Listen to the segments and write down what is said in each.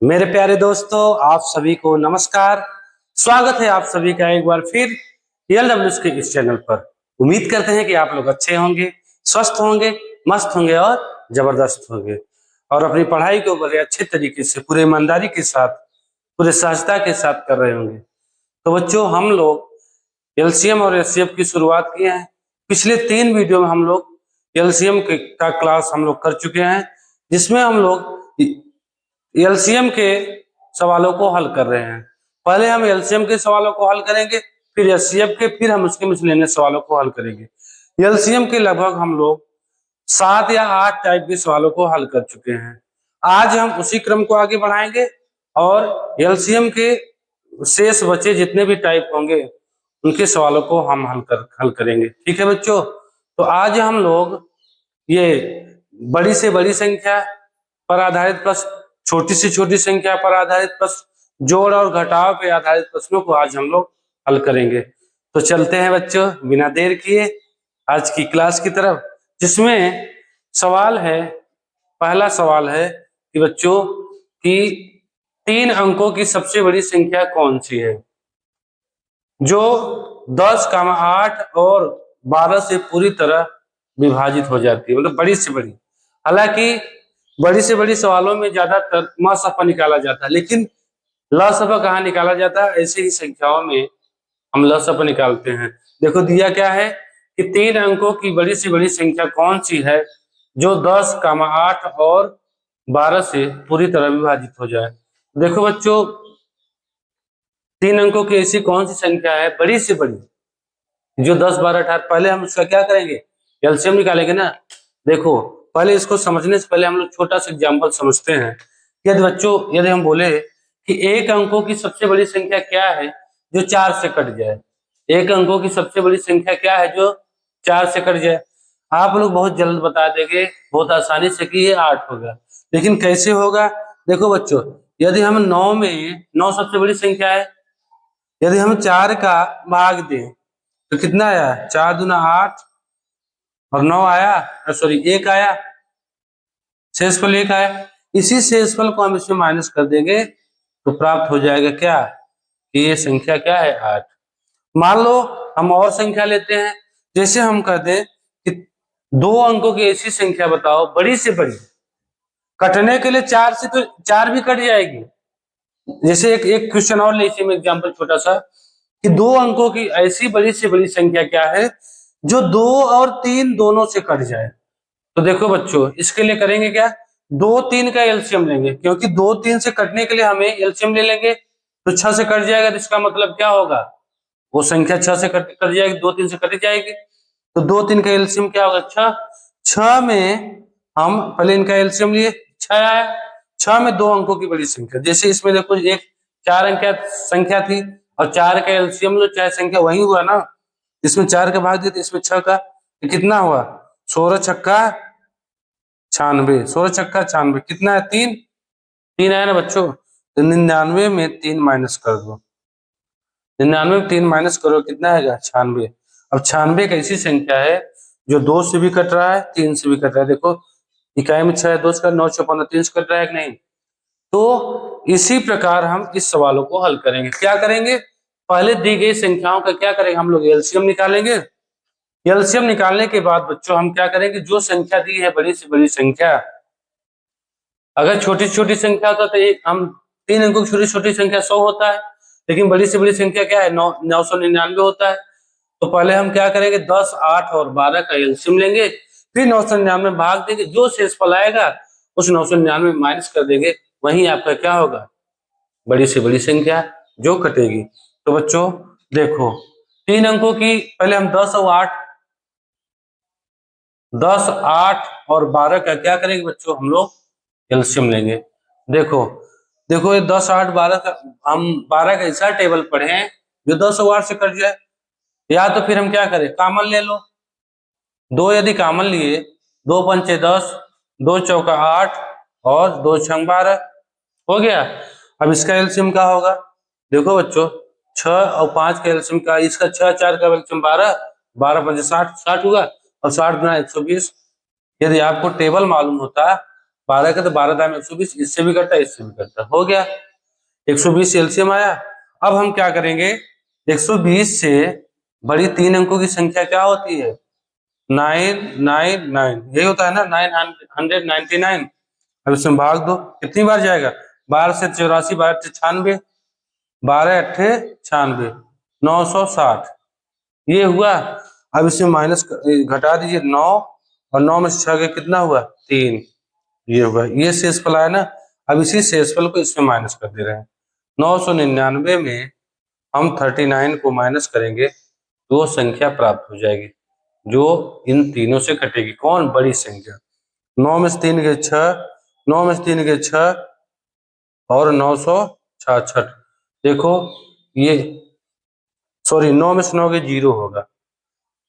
मेरे प्यारे दोस्तों, आप सभी को नमस्कार। स्वागत है आप सभी का एक बार फिर ELWS के इस चैनल पर। उम्मीद करते हैं कि आप लोग अच्छे होंगे, स्वस्थ होंगे, मस्त होंगे और जबरदस्त होंगे और अपनी पढ़ाई को बड़े अच्छे तरीके से, पूरे ईमानदारी के साथ, पूरे सहजता के साथ कर रहे होंगे। तो बच्चों, हम लोग LCM और HCF की शुरुआत किए हैं। पिछले 3 वीडियो में हम लोग LCM का क्लास हम लोग कर चुके हैं, जिसमें हम लोग एलसीएम के सवालों को हल कर रहे हैं। पहले हम एलसीएम के सवालों को हल करेंगे, फिर एचसीएफ के, फिर हम उसके मिसलेनियस सवालों को हल करेंगे। एलसीएम के लगभग हम लोग 7 या 8 टाइप के सवालों को हल कर चुके हैं। आज हम उसी क्रम को आगे बढ़ाएंगे और एलसीएम के शेष बचे जितने भी टाइप होंगे उनके सवालों को हम हल करेंगे। ठीक है बच्चों, तो आज हम लोग ये बड़ी से बड़ी संख्या पर आधारित प्रश्न, छोटी से छोटी संख्या पर आधारित प्रश्न, जोड़ और घटाव पर आधारित प्रश्नों को आज हम लोग हल करेंगे। तो चलते हैं बच्चों बिना देर किए आज की क्लास की तरफ, जिसमें सवाल है, पहला सवाल है कि बच्चों कि 3 अंकों की सबसे बड़ी संख्या कौन सी है जो 10, 8 और 12 से पूरी तरह विभाजित हो जाती है, मतलब बड़ी से बड़ी। हालांकि बड़ी से बड़ी सवालों में ज्यादातर म सफा निकाला जाता है, लेकिन ल सफा कहाँ निकाला जाता है? ऐसे ही संख्याओं में हम ल सफा निकालते हैं। देखो दिया क्या है कि 3 अंकों की बड़ी से बड़ी संख्या कौन सी है जो 10, 8 और 12 से पूरी तरह विभाजित हो जाए। देखो बच्चों, 3 अंकों की ऐसी कौन सी संख्या है बड़ी से बड़ी जो 10, 12, 18? पहले हम उसका क्या करेंगे? एलसीएम निकालेंगे ना। देखो पहले इसको समझने से पहले हम लोग छोटा सा एग्जाम्पल समझते हैं। यदि बच्चों, यदि हम बोले कि 1 अंकों की सबसे बड़ी संख्या क्या है जो 4 से कट जाए, 1 अंकों की सबसे बड़ी संख्या क्या है जो 4 से कट जाए? आप लोग बहुत जल्द बता देंगे, बहुत आसानी से कि ये 8 होगा। लेकिन कैसे होगा? देखो बच्चों, यदि हम 9 में, 9 सबसे बड़ी संख्या है, यदि हम 4 का भाग दें तो कितना आया? 4 दूना 8 और 9 आया, सॉरी 1 आया, शेषफल 1 आया। इसी शेषफल को हम इसमें माइनस कर देंगे तो प्राप्त हो जाएगा क्या कि ये संख्या क्या है? 8। मान लो हम और संख्या लेते हैं, जैसे हम कहते हैं कि 2 अंकों की ऐसी संख्या बताओ बड़ी से बड़ी, कटने के लिए 4 से तो 4 भी कट जाएगी। जैसे एक क्वेश्चन और ले, इसी में एग्जाम्पल छोटा सा, कि 2 अंकों की ऐसी बड़ी से बड़ी संख्या क्या है जो 2 और 3 दोनों से कट जाए। तो देखो बच्चों, इसके लिए करेंगे क्या? 2, 3 का एलसीएम लेंगे, क्योंकि 2, 3 से कटने के लिए हमें एलसीएम ले लेंगे तो 6 से कट जाएगा। तो इसका मतलब क्या होगा? वो संख्या 6 से कट जाएगी, 2, 3 से कट जाएगी। तो 2, 3 का एलसीएम क्या होगा? 6। 6 में हम पहले इनका एलसीएम लिए, 6 आया। 6 में 2 अंकों की बड़ी संख्या, जैसे इसमें देखो एक 4 अंक संख्या थी और 4 का एलसीएम लो, चाहे संख्या वही हुआ ना, इसमें 4 का भाग दिया तो इसमें 6 का, तो कितना हुआ? 16 छक्का 96, 16 छक्का 96, कितना है? 3। 3 आया ना बच्चों, तो 99 में 3 माइनस कर दो, 99 में 3 माइनस करो, कितना आएगा? 96। अब 96 एक ऐसी संख्या है जो 2 से भी कट रहा है, 3 से भी कट रहा है। देखो इकाई में 6 2 का 9 6 15, 3 से कट रहा है कि नहीं? तो इसी प्रकार हम इस सवालों को हल करेंगे। क्या करेंगे? पहले दी गई संख्याओं का क्या करेंगे? हम लोग एलसीएम निकालेंगे। एलसीएम निकालने के बाद बच्चों हम क्या करेंगे? जो संख्या दी है बड़ी से बड़ी संख्या, अगर छोटी छोटी संख्या होता तो एक हम 3 अंकों की छोटी छोटी संख्या 100 होता है, लेकिन बड़ी से बड़ी संख्या क्या है? 999 होता है। तो पहले हम क्या करेंगे? 10, 8 और 12 का एलसीएम लेंगे, फिर 999 भाग देंगे, जो शेषफल आएगा उस 999 माइनस कर देंगे, वहीं आपका क्या होगा? बड़ी से बड़ी संख्या जो कटेगी। तो बच्चों देखो, 3 अंकों की पहले हम 10 और 8, 10, 8 और 12 का क्या करेंगे बच्चों? हम लोग एलसीएम लेंगे। देखो देखो, ये 10, 8, 12 का, हम 12 का ऐसा टेबल पढ़े हैं जो 10 और 8 से कट जाए, या तो फिर हम क्या करें? कॉमन ले लो। 2 यदि कॉमन लिए, 2 पंचे 10, 2 चौका 8 और 2 छंग 12 हो गया। अब इसका एलसीएम क्या होगा? देखो बच्चों, 6 और 5 का एलसीएम का, इसका 6, 4 का एलसीएम 12, 12 पंचे 60, 60 हुआ और 60 गुना 120। यदि आपको टेबल मालूम होता 12 का तो 12 दाम 120, इससे भी कटता है इससे भी कटता, हो गया 120 एलसीएम आया। अब हम क्या करेंगे, 120 से बड़ी 3 अंकों की संख्या क्या होती है, 999, यही होता है ना, 999। अब इसमें भाग दो, कितनी बार जाएगा, 12 से 84, 12 से 96, 12 अट्ठे 96, 960, ये हुआ। अब इसमें माइनस घटा दीजिए 9, और 9 में से 6 गए कितना हुआ, 3, ये हुआ, ये शेषफल आया ना। अब इसी शेषफल को इसमें माइनस कर दे रहे हैं। 999 में हम 39 को माइनस करेंगे तो वो संख्या प्राप्त हो जाएगी जो इन तीनों से कटेगी। कौन, बड़ी संख्या। 9 में से 3 गए 6, 9 में से 3 गए 6, और 966, देखो ये, सॉरी 9 में से 9 गए 0 होगा,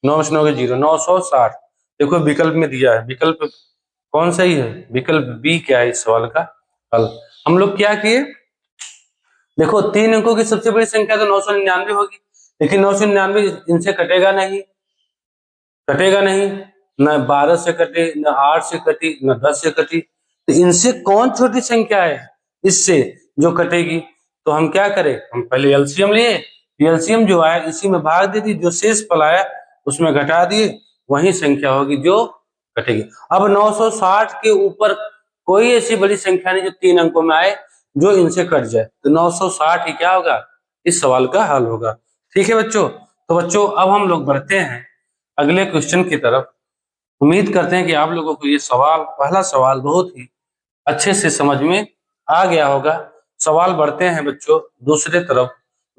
9 में से 9 गए 0, 960। देखो विकल्प में दिया है, विकल्प कौन सही है, विकल्प बी क्या है इस सवाल का हल। हम लोग क्या किए, देखो 3 अंकों की सबसे बड़ी संख्या तो 999 होगी, लेकिन 999 इनसे कटेगा नहीं, कटेगा नहीं, न 12 से कटे, न 8 से कटी, न 10 से कटी, तो इनसे कौन छोटी संख्या है इससे जो कटेगी। तो हम क्या करें, हम पहले एलसीएम लिए, एलसीएम जो आया इसी में भाग दे दी, जो शेष फल आया उसमें घटा दिए, वही संख्या होगी जो कटेगी। अब 960 के ऊपर कोई ऐसी बड़ी संख्या नहीं जो 3 अंकों में आए जो इनसे कट जाए, तो 960 ही क्या होगा, इस सवाल का हल होगा। ठीक है बच्चों, तो बच्चों अब हम लोग बढ़ते हैं अगले क्वेश्चन की तरफ। उम्मीद करते हैं कि आप लोगों को ये सवाल, पहला सवाल बहुत ही अच्छे से समझ में आ गया होगा। सवाल बढ़ते हैं बच्चों दूसरे तरफ,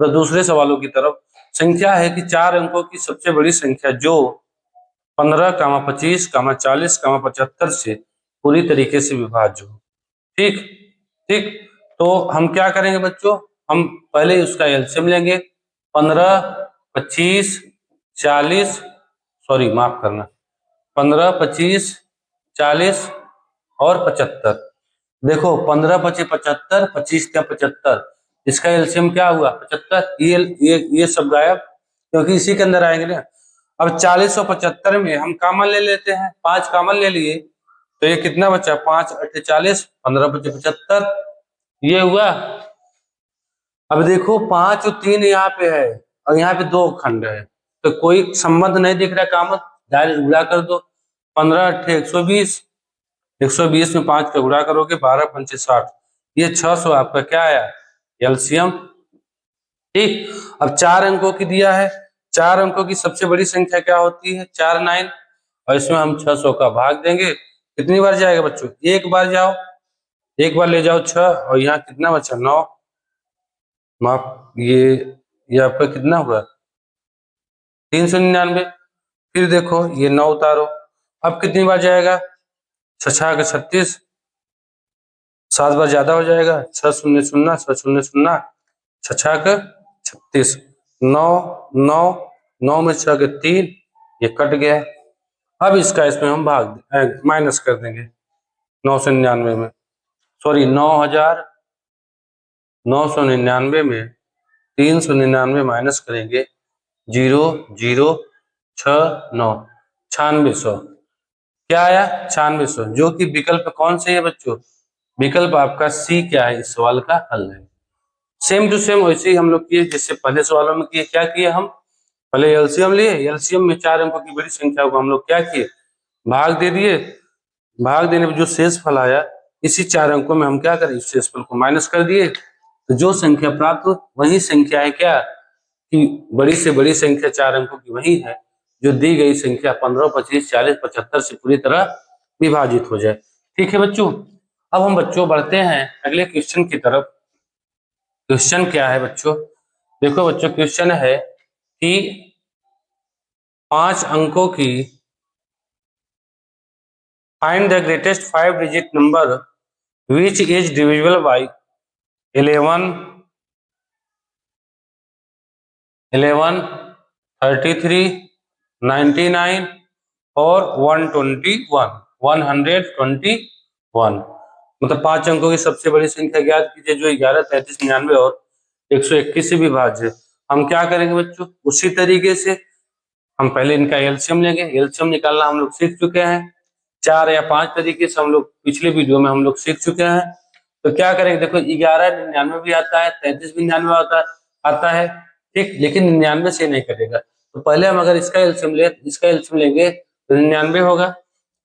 तो दूसरे सवालों की तरफ। संख्या है कि 4 अंकों की सबसे बड़ी संख्या जो 15, 25, 40, 75 से पूरी तरीके से विभाज्य हो। ठीक, ठीक, तो हम क्या करेंगे बच्चों, हम पहले उसका एलसीएम लेंगे। 15, 25, 40, सॉरी माफ करना, 15, 25, 40 और 75। देखो 15, 25, 75, 25 का 75, इसका एलसीएम क्या हुआ 75, ये सब गायब क्योंकि इसी के अंदर आएंगे ना। अब 40 और 75 में हम कॉमन ले लेते हैं, 5 कॉमन ले लिए, तो ये कितना बचा, 5 8 40, 15 25 75, ये हुआ। अब देखो 5 और 3 यहाँ पे है और यहाँ पे 2 खंड है, तो कोई संबंध नहीं दिख रहा कॉमन, डायरेक्ट गुणा कर दो। 15 8 120, 120 में 5 का गुणा करोगे 12 पंचे 60, ये 600 आपका क्या आया, एलसीएम। ठीक, अब 4 अंकों की दिया है, 4 अंकों की सबसे बड़ी संख्या क्या होती है, 4 9, और इसमें हम 600 का भाग देंगे। कितनी बार जाएगा बच्चों, एक बार जाओ, एक बार ले जाओ 6, और यहाँ कितना बचा 9, माफ ये आपका कितना हुआ 399। फिर देखो ये 9 उतारो, अब कितनी बार जाएगा, 6 का 36, 7 बार ज्यादा हो जाएगा, 6 शून्य शून्य, 6 शून्य शून्य, 6 का 36, 9 9, 9 में 6 के 3, ये कट गया। अब इसका इसमें हम भाग माइनस कर देंगे 999 में, सॉरी 9,999 में 399 माइनस करेंगे 0 0 6 9, 9600, क्या आया 9600, जो कि विकल्प कौन से है बच्चों, विकल्प आपका सी क्या है इस सवाल का हल है। सेम टू सेम वैसे ही हम लोग किए जैसे पहले सवालों में किए, क्या किए हम, पहले एलसीएम लिए, एलसीएम में 4 अंकों की बड़ी संख्या को हम लोग क्या किए, भाग दे दिए, भाग देने पर जो शेष फल आया इसी 4 अंकों में हम क्या करें, इस शेष फल को माइनस कर दिए, तो जो संख्या प्राप्त हो वही संख्या है क्या, कि बड़ी से बड़ी संख्या 4 अंकों की वही है जो दी गई संख्या 15, 25, 40, 75 से पूरी तरह विभाजित हो जाए। ठीक है बच्चों, अब हम बच्चों बढ़ते हैं अगले क्वेश्चन की तरफ। क्वेश्चन क्या है बच्चों, देखो बच्चों क्वेश्चन है कि 5 अंकों की find the greatest 5 digit number which is divisible bye 11, 11, 33, 99 और 121, 121, मतलब 5 अंकों की सबसे बड़ी संख्या ज्ञात कीजिए जो 11, 33, 99 और 121 से विभाज्य। हम क्या करेंगे बच्चों, उसी तरीके से हम पहले इनका एलसीएम लेंगे, एलसीएम निकालना हम लोग सीख चुके हैं। 4 या 5 तरीके से हम लोग पिछले वीडियो में हम लोग सीख चुके हैं। तो क्या करेंगे, देखो 1199 भी आता है, 3399 आता है, ठीक, लेकिन 99 से नहीं कटेगा। तो पहले हम अगर इसका एलसीएम लेंगे तो 99 होगा।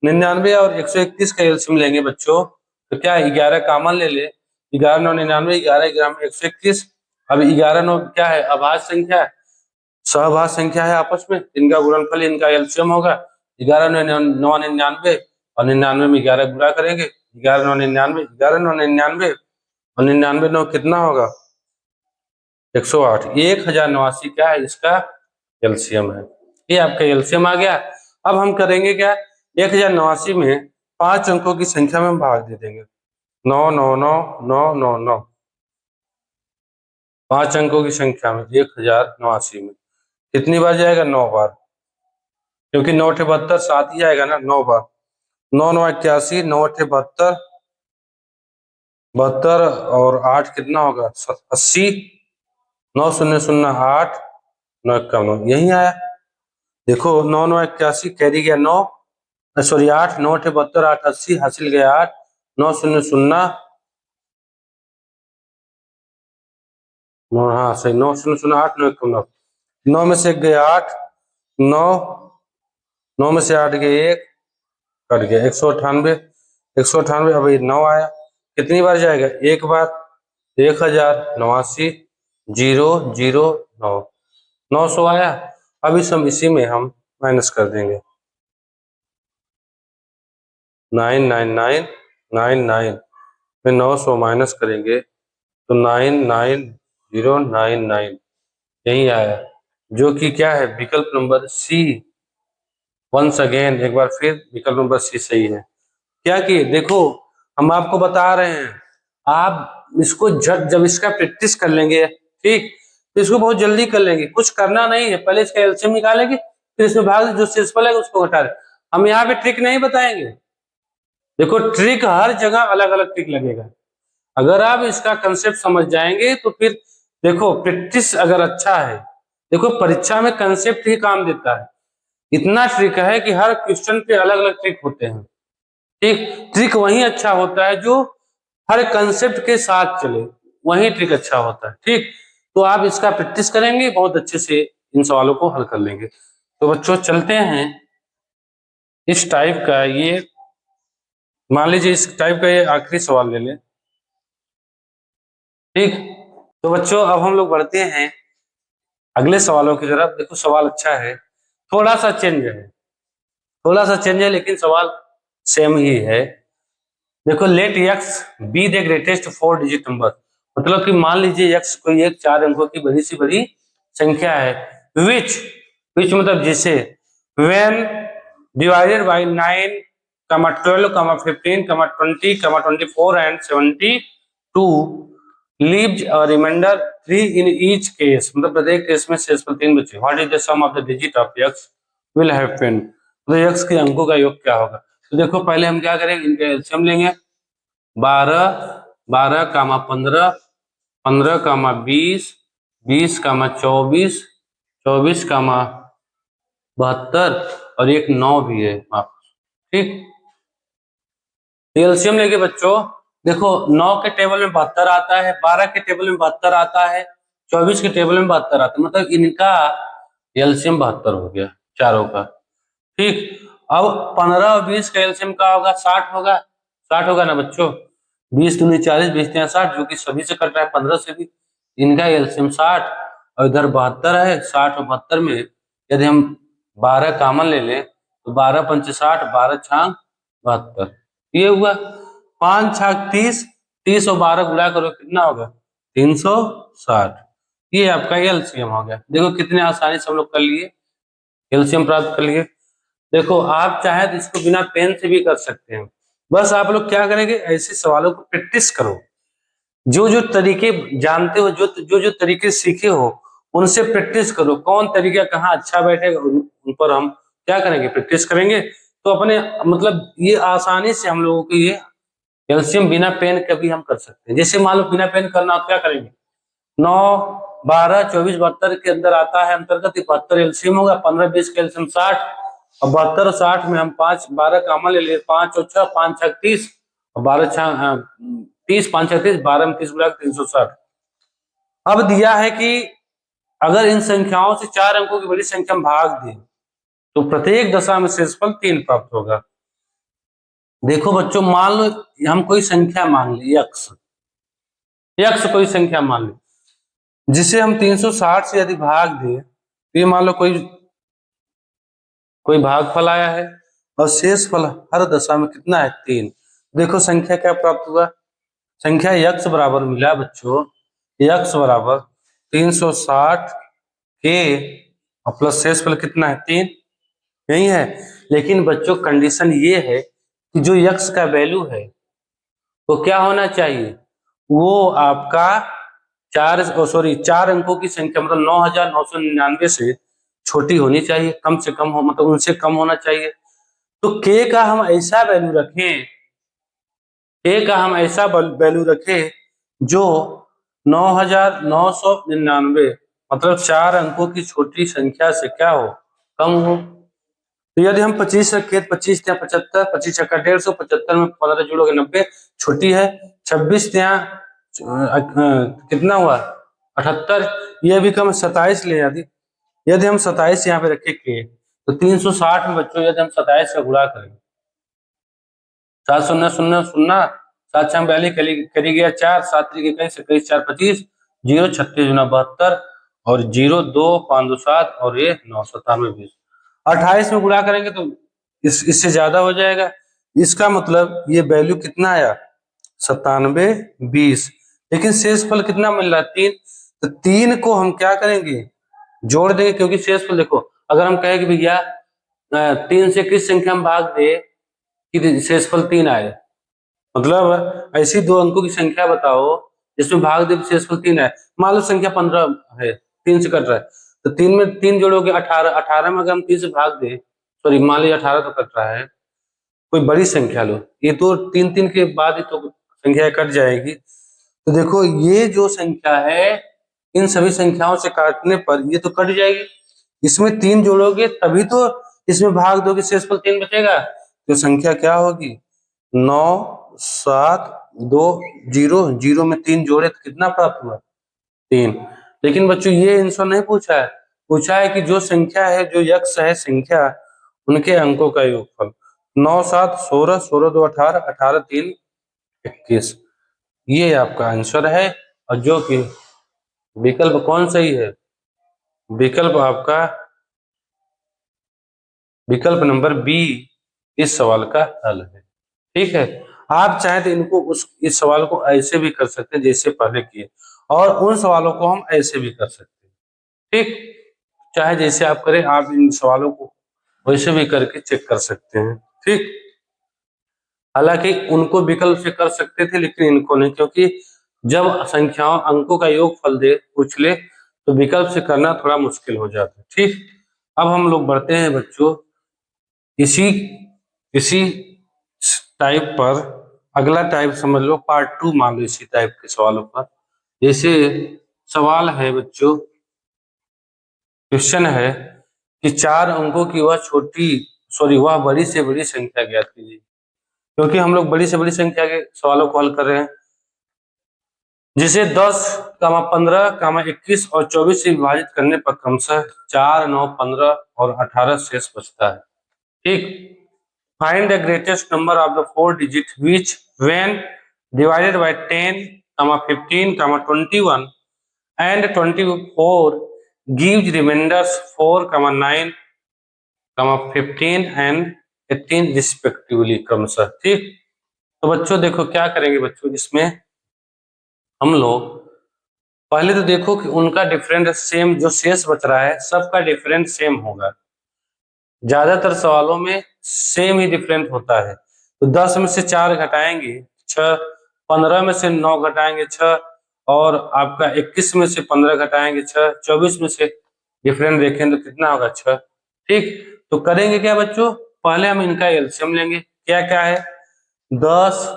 99 और 121 का एलसीएम लेंगे बच्चों, तो क्या 11 कॉमन ले ले, 11 9 99, 11 ग्राम 121। अब 11 9 क्या है, अभाज्य संख्या है, सहभाज्य संख्या है आपस में, इनका गुणनफल इनका एलसीएम होगा। 11 9 99 और 99 में 11 गुणा करेंगे, 11 9 99, 11 9 99 और 99 9 कितना होगा, 108। 1089 क्या है, इसका एलसीएम है। ये आपका एलसीएम आ गया। अब हम करेंगे क्या, 1089 में 5 अंकों की संख्या में हम भाग दे देंगे, 9 9 9 9 9 9। 5 अंकों की संख्या में 1089 में कितनी बार जाएगा, 9 बार, क्योंकि 9 8 72 साथ ही आएगा ना, 9 बार। 9 9 81, 9 8 72, 72 और 8 कितना होगा, 80, 9 0 0 8, 9 51, यही आया। देखो 9 9 81 कैरी गया 9, सॉरी 8, 9 8 72, 8 80, हासिल गया 8, 9 0 0, हाँ सही, 9 0 0 8, 9 51, 9 में से गया 8, 9, 9 में से 8 गए 1, कट गया 198, 198। अब ये 9 आया, कितनी बार जाएगा, एक बार, 1089, 0 0 9, 900 आया। अब इसी में हम माइनस कर देंगे, 999 99 में 900 माइनस करेंगे तो 99099 यही आया, जो कि क्या है, विकल्प नंबर सी। वंस अगेन, एक बार फिर विकल्प नंबर सी सही है। क्या किए, देखो हम आपको बता रहे हैं, आप इसको जब इसका प्रैक्टिस कर लेंगे, ठीक, तो इसको बहुत जल्दी कर लेंगे, कुछ करना नहीं है, पहले इसका एलसीएम निकालेंगे, फिर इसमें भाग जो शेषफल है उसको घटा दें। हम यहाँ पे ट्रिक नहीं बताएंगे, देखो ट्रिक हर जगह अलग अलग ट्रिक लगेगा। अगर आप इसका कंसेप्ट समझ जाएंगे तो फिर देखो प्रैक्टिस अगर अच्छा है, देखो परीक्षा में कंसेप्ट ही काम देता है। इतना ट्रिक है कि हर क्वेश्चन पे अलग अलग ट्रिक होते हैं, ठीक, ट्रिक वही अच्छा होता है जो हर कंसेप्ट के साथ चले, वही ट्रिक अच्छा होता है, ठीक। तो आप इसका प्रैक्टिस करेंगे, बहुत अच्छे से इन सवालों को हल कर लेंगे। तो बच्चों चलते हैं, इस टाइप का ये, मान लीजिए इस टाइप का ये आखिरी सवाल ले लें, ठीक। तो बच्चों अब हम लोग बढ़ते हैं अगले सवालों की तरफ। देखो सवाल अच्छा है, थोड़ा सा चेंज है, थोड़ा सा चेंज है, लेकिन सवाल सेम ही है। देखो let x be the greatest 4 digit number, मतलब कि मान लीजिए एक्स कोई एक 4 अंकों की बड़ी सी बड़ी संख्या है, विच विच मतलब जिसे, when divided by 9, 12, 15, 20, 24 and 72 leaves a remainder 3 in each case, मतलब प्रत्येक केस में शेषफल 3 बचे। What is the sum of the digit of x will happen, तो एक्स के अंकों का योग क्या होगा। तो देखो पहले हम क्या करेंगे, इनका एलसीएम लेंगे, 12 12 कामा 15 15 कामा 20 20 कामा 24 24 कामा 72 और एक 9 भी है, ठीक। एलसीएम लेके बच्चों देखो 9 के टेबल में 72 आता है, 12 के टेबल में 72 आता है, 24 के टेबल में 72 आता है, मतलब इनका एलसीएम 72 हो गया चारों का, ठीक। अब 15 और 20 का एलसीएम का होगा, 60 होगा, 60 होगा ना बच्चों, 20 दूनी 40, 20 तिया 60, जो कि सभी से कट रहा है 15 से भी, इनका एलसीएम 60 और इधर 72 है। 60 और 72 में यदि हम 12 कॉमन ले लें तो 12 पंच 60, 12 छांग 72, ये हुआ। 5 छाक 30, 30 और 12 गुणा करो कितना होगा, 360, ये आपका एलसीएम हो गया। देखो कितने आसानी से हम लोग कर लिए, एलसीएम प्राप्त कर लिए। देखो आप चाहे तो इसको बिना पेन से भी कर सकते हैं, बस आप लोग क्या करेंगे, ऐसे सवालों को प्रैक्टिस करो, जो जो तरीके जानते हो, जो जो तरीके सीखे हो उनसे प्रैक्टिस करो, कौन तरीका कहाँ अच्छा बैठेगा उन पर हम क्या करेंगे, प्रैक्टिस करेंगे। तो अपने मतलब ये आसानी से हम लोगों को ये एलसीएम बिना पेन के भी हम कर सकते हैं। जैसे मान लो बिना पेन करना हो, क्या करेंगे, 9 12 24 72 के अंदर आता है अंतर्गत 72 एलसीएम होगा, 15 20 का एलसीएम 60, और 72 और 60 में हम 12 कामन ले लिए, 5 और 6 5 6 30 और 12 6 30, 5 6 30, 12 में 30 गुणा 360। अब दिया है कि अगर इन संख्याओं से 4 अंकों की बड़ी संख्या में भाग दें तो प्रत्येक दशा में शेषफल 3 प्राप्त होगा। देखो बच्चों, मान लो हम कोई संख्या मान ली यक्स, कोई संख्या मान ली जिसे हम 360 से यदि भाग दें तो ये मान लो कोई भागफल आया है और शेषफल हर दशा में कितना है 3। देखो संख्या क्या प्राप्त हुआ, संख्या यक्स बराबर मिला बच्चों, यक्स बराबर 360 के और प्लस शेषफल कितना है 3, यही है। लेकिन बच्चों कंडीशन ये है कि जो यक्स का वैल्यू है वो क्या होना चाहिए, वो आपका 4 अंकों की संख्या मतलब 9999 से छोटी होनी चाहिए, कम से कम हो, मतलब उनसे कम होना चाहिए। तो के का हम ऐसा वैल्यू रखें, के का हम ऐसा वैल्यू रखें जो 9999 मतलब 4 अंकों की छोटी संख्या से क्या हो, कम हो। तो यदि हम 25 रखें, 25 या 75, 25 छक्का 150, 75 में 15 जोड़ोगे 90 छोटी है, 26 यहाँ कितना हुआ 78, ये भी कम 27 ले। यदि हम 27 यहाँ पे रखे के तो 360 में बच्चों यदि हम 27 का गुणा करें, 7 शून्य शून्य शून्य, 7 6 42 करी गया 4, 7 3 21, 21 4 25, 0 36 गुना 72 और 0 2 5 2 7 और ये 9 97 20। 28 में गुणा करेंगे तो इससे ज्यादा हो जाएगा, इसका मतलब ये वैल्यू कितना आया 97 20। लेकिन शेषफल कितना मिल रहा है 3, तो 3 को हम क्या करेंगे जोड़ देंगे, क्योंकि शेषफल देखो अगर हम कहें कि भैया 3 से किस संख्या में भाग दे कि शेषफल 3 आए, मतलब ऐसी 2 अंकों की संख्या बताओ जिसमें भाग दे शेषफल 3 आए। मान लो संख्या 15 है, 3 से कट रहा है तो 3 में 3 जोड़ोगे 18, 18 में अगर हम 3 से भाग दे, सॉरी मान लीजिए 18 तो कट रहा है, कोई बड़ी संख्या लो, ये तो 3 3 के बाद ही तो संख्या कट जाएगी। तो देखो ये जो संख्या है इन सभी संख्याओं से काटने पर ये तो कट जाएगी, इसमें 3 जोड़ोगे तभी तो इसमें भाग दोगे शेषफल 3 बचेगा। तो संख्या क्या होगी 9 7 2 0, 0 में 3 जोड़े तो कितना प्राप्त हुआ 3। लेकिन बच्चों ये आंसर नहीं पूछा है, पूछा है कि जो संख्या है जो यक्स है संख्या उनके अंकों का योगफल। 9 7 16, 16 2 18, 18 3 21, ये आपका आंसर है। और जो कि विकल्प कौन सही है, विकल्प आपका विकल्प नंबर बी इस सवाल का हल है। ठीक है, आप चाहे तो इनको इस सवाल को ऐसे भी कर सकते हैं जैसे पहले किए, और उन सवालों को हम ऐसे भी कर सकते हैं। ठीक, चाहे जैसे आप करें, आप इन सवालों को वैसे भी करके चेक कर सकते हैं। ठीक, हालांकि उनको विकल्प से कर सकते थे लेकिन इनको नहीं, क्योंकि जब संख्याओं अंकों का योग फल दे पूछ ले तो विकल्प से करना थोड़ा मुश्किल हो जाता है। ठीक, अब हम लोग बढ़ते हैं बच्चों इसी इसी टाइप पर, अगला टाइप समझ लो पार्ट 2 मान लो इसी टाइप के सवालों पर। जैसे सवाल है बच्चों, क्वेश्चन है कि 4 अंकों की वह बड़ी से बड़ी संख्या ज्ञात कीजिए। क्योंकि हम लोग बड़ी से बड़ी संख्या के सवालों को हल कर रहे हैं, जिसे 10, 15, 21 और 24 से विभाजित करने पर क्रमशः 4, 9, 15 और 18 शेष बचता है। ठीक, find the greatest number of the 4 digit which when divided by 10, 15, 21 and 24 gives remainders 4, 9, 15 and 18 respectively क्रमशः। ठीक, तो बच्चों देखो क्या करेंगे बच्चों, इसमें हम लोग पहले तो देखो कि उनका डिफरेंट सेम, जो शेष बच रहा है सबका डिफरेंट सेम होगा, ज्यादातर सवालों में सेम ही डिफरेंट होता है। तो 10 में से 4 घटाएंगे 6, 15 में से 9 घटाएंगे 6, और आपका 21 में से 15 घटाएंगे 6, 24 में से डिफरेंट देखें तो कितना होगा 6। ठीक, तो करेंगे क्या बच्चों, पहले हम इनका एलसीएम लेंगे। क्या क्या है 10,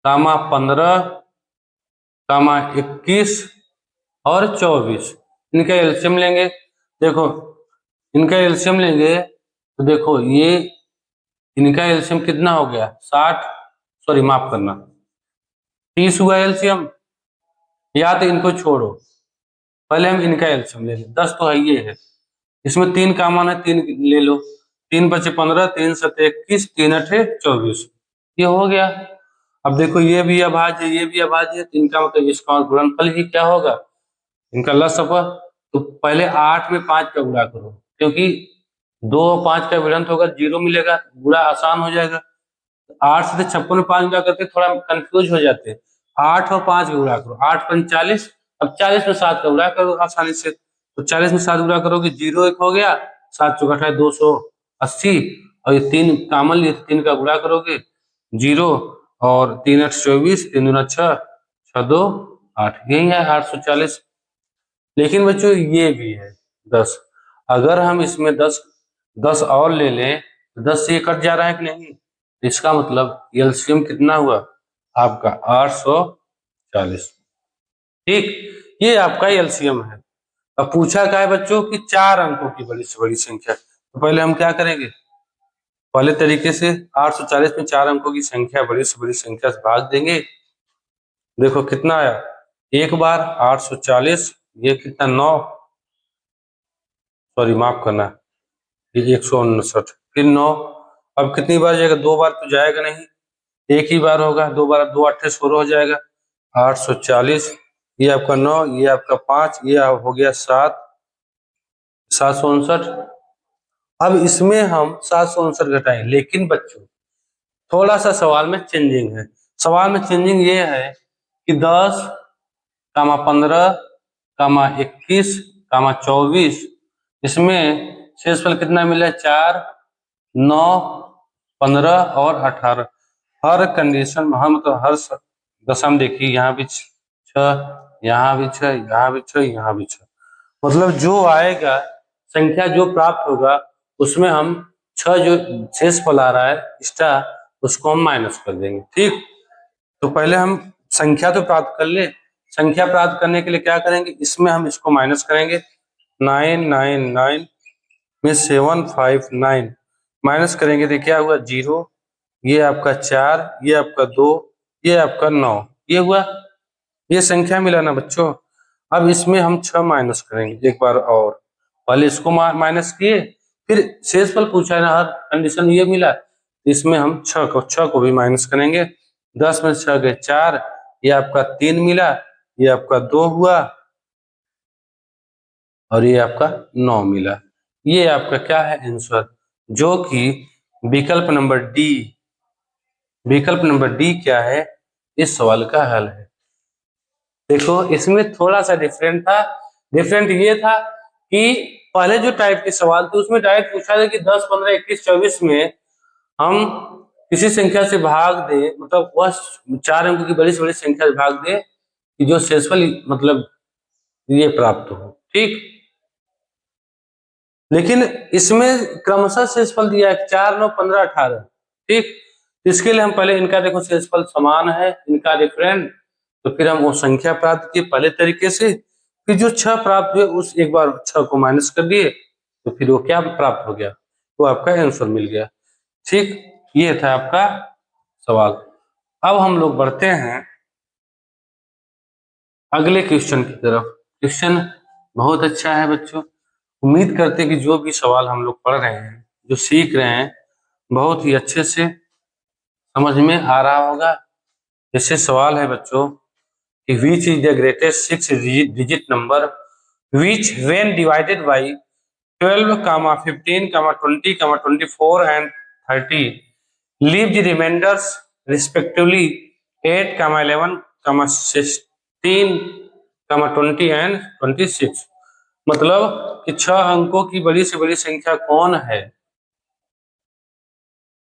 15, 21 और 24, इनका एलसीएम लेंगे। देखो इनका एलसीएम लेंगे तो देखो ये इनका एलसीएम कितना हो गया 60, सॉरी माफ करना 30 हुआ एलसीएम। या तो इनको छोड़ो, पहले हम इनका एलसीएम ले लें। 10 तो है ये है, इसमें 3 कॉमन है, 3 ले लो। 3 बचे 15, 3 सते 21, 3 अठे 24, ये हो गया। अब देखो ये भी अभाज्य है, ये भी अभाज्य है, तो इनका मतलब इसका गुणनफल ही क्या होगा, इनका लसअ। तो पहले 8 में 5 का गुणा करो, क्योंकि 2 और 5 का भिड़ंत होगा, 0 मिलेगा, गुणा आसान हो जाएगा। 8 से 56 में 5 गुणा करके थोड़ा कंफ्यूज हो जाते हैं। 8 और 5 का गुणा करो, 8 पंच 40। अब 40 में 7 का गुणा करो आसानी से, तो 40 में 7 गुणा करोगे, 0 एक हो गया, 7 चौका 280, और ये 3 कॉमन लिए 3 का गुणा करोगे 0, और 3 8 24, 3 दूना 6, 6 2 8, यही है 840। लेकिन बच्चों ये भी है 10, अगर हम इसमें 10 और ले लें तो 10 से ये कट जा रहा है कि नहीं, इसका मतलब एलसीएम कितना हुआ आपका 840। ठीक, ये आपका एलसीएम है। अब पूछा क्या है बच्चों कि 4 अंकों की बड़ी से बड़ी संख्या, तो पहले हम क्या करेंगे, पहले तरीके से 840 में 4 अंकों की संख्या बड़ी से बड़ी संख्या से भाग देंगे। देखो कितना आया, एक बार 840, ये कितना 9, सॉरी माफ करना, ये 159, फिर 9। अब कितनी बार जाएगा, 2 बार तो जाएगा नहीं, एक ही बार होगा, 2 बार 2 8 16 हो जाएगा। 840, ये आपका 9, ये आपका 5, ये हो गया 7, 759। अब इसमें हम 759 घटाएं, लेकिन बच्चों थोड़ा सा सवाल में चेंजिंग है। सवाल में चेंजिंग ये है कि 10, 15, 21, 24, इसमें शेषफल कितना मिला, 4, 9, 15 और 18। हर कंडीशन में हम तो हर दशा में देखिए, यहाँ भी 6, यहाँ भी 6, यहाँ भी 6, यहाँ भी 6, मतलब जो आएगा संख्या जो प्राप्त होगा उसमें हम 6 जो शेषफल आ रहा है एक्स्ट्रा, उसको हम माइनस कर देंगे। ठीक, तो पहले हम संख्या तो प्राप्त कर ले, संख्या प्राप्त करने के लिए क्या करेंगे, इसमें हम इसको माइनस करेंगे। 999 में 759 माइनस करेंगे तो क्या हुआ, 0, ये आपका 4, ये आपका 2, ये आपका 9, ये हुआ, ये संख्या मिला ना बच्चों। अब इसमें हम 6 माइनस करेंगे एक बार और, पहले इसको माइनस किए, फिर शेषफल पूछा है ना, हर कंडीशन ये मिला, इसमें हम 6 को भी माइनस करेंगे। 10 में 6 गए 4, ये आपका 3 मिला, ये आपका 2 हुआ, और ये आपका 9 मिला। ये आपका क्या है आंसर, जो कि विकल्प नंबर डी, विकल्प नंबर डी क्या है, इस सवाल का हल है। देखो इसमें थोड़ा सा डिफरेंट था, डिफरेंट ये था कि पहले जो टाइप के सवाल थे उसमें डायरेक्ट पूछा था कि 10, 15, 21, 24 में हम किसी संख्या से भाग दे, मतलब वह 4 अंकों की बड़ी से बड़ी संख्या से भाग दे कि जो शेषफल मतलब ये प्राप्त हो। ठीक, लेकिन इसमें क्रमशः शेषफल दिया है 4, 9, 15, 18। ठीक, इसके लिए हम पहले इनका देखो शेषफल समान है, इनका डिफरेंट, तो फिर हम वो संख्या प्राप्त किए पहले तरीके से, फिर जो 6 प्राप्त हुए उस एक बार 6 को माइनस कर दिए, तो फिर वो क्या प्राप्त हो गया, वो आपका आंसर मिल गया। ठीक, ये था आपका सवाल। अब हम लोग बढ़ते हैं अगले क्वेश्चन की तरफ। क्वेश्चन बहुत अच्छा है बच्चों, उम्मीद करते हैं कि जो भी सवाल हम लोग पढ़ रहे हैं, जो सीख रहे हैं, बहुत ही अच्छे से समझ में आ रहा होगा। जैसे सवाल है बच्चों कि विच is the greatest 6 digit number which when divided bye 12, 15, 20, 24 and 30 leave the remainders respectively 8, 11, 16, 20 and 26। मतलब कि 6 अंकों की बड़ी से बड़ी संख्या कौन है,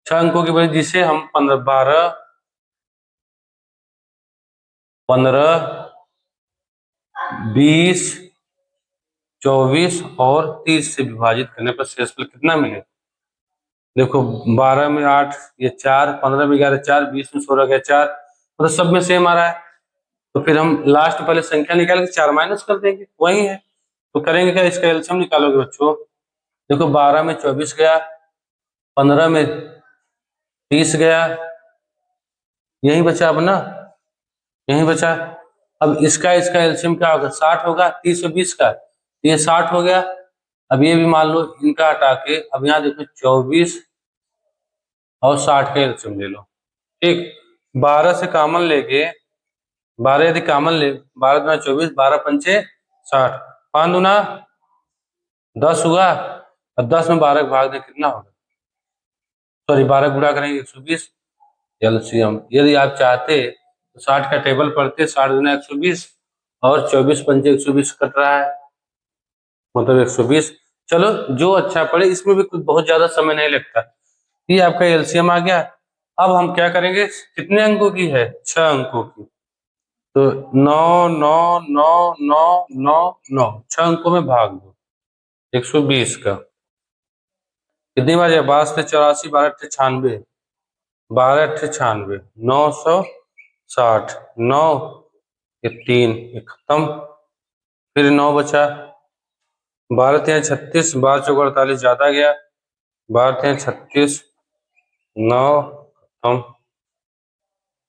6 अंकों की बड़ी, जिसे हम 12, 15, 20, 24 और 30 से विभाजित करने पर शेषफल कितना मिले। देखो 12 में 8, ये 4, 15 में 11, 4, 20 में 16 गया 4, मतलब सब में सेम आ रहा है। तो फिर हम लास्ट पहले संख्या निकाल के 4 माइनस कर देंगे, वही है। तो करेंगे क्या, इसका एलसीएम निकालोगे बच्चों, देखो 12 में 24 गया, 15 में 30 गया, यही बचा अब ना, यही बचा। अब इसका एलसीएम क्या होगा, 60 होगा, 30 और 20 का, ये 60 हो गया। अब ये भी मान लो इनका हटा के, अब यहाँ देखो 24 और 60 का एलसीएम ले लो। ठीक, 12 से कॉमन लेके, 12 यदि कॉमन ले, 12 दूना 24, 12 पंचे 60, 5 दूना 10 हुआ, और 10 में 12 भाग दे कितना होगा, सॉरी 12 गुणा करेंगे 120 एलसीएम। यदि आप चाहते तो 60 का टेबल पढ़ते, 60 गुना 120 और 24 पंचे 120 कट रहा है, मतलब 120। चलो जो अच्छा पड़े, इसमें भी कुछ बहुत ज्यादा समय नहीं लगता। ये आपका एलसीएम आ गया। अब हम क्या करेंगे, कितने अंकों की है, 6 अंकों की, तो 9 9 9 9 9 9, 6 अंकों में भाग दो 120 का, कितनी बार, 12 से 84, 12 अट्ठे 96, 12 अट्ठे 96, 960, 9 ये 3, ये खत्म, फिर 9 बचा, 12 तिया 36, 12 चौका 48, ज्यादा गया, 12 तिया 36, 9 खत्म,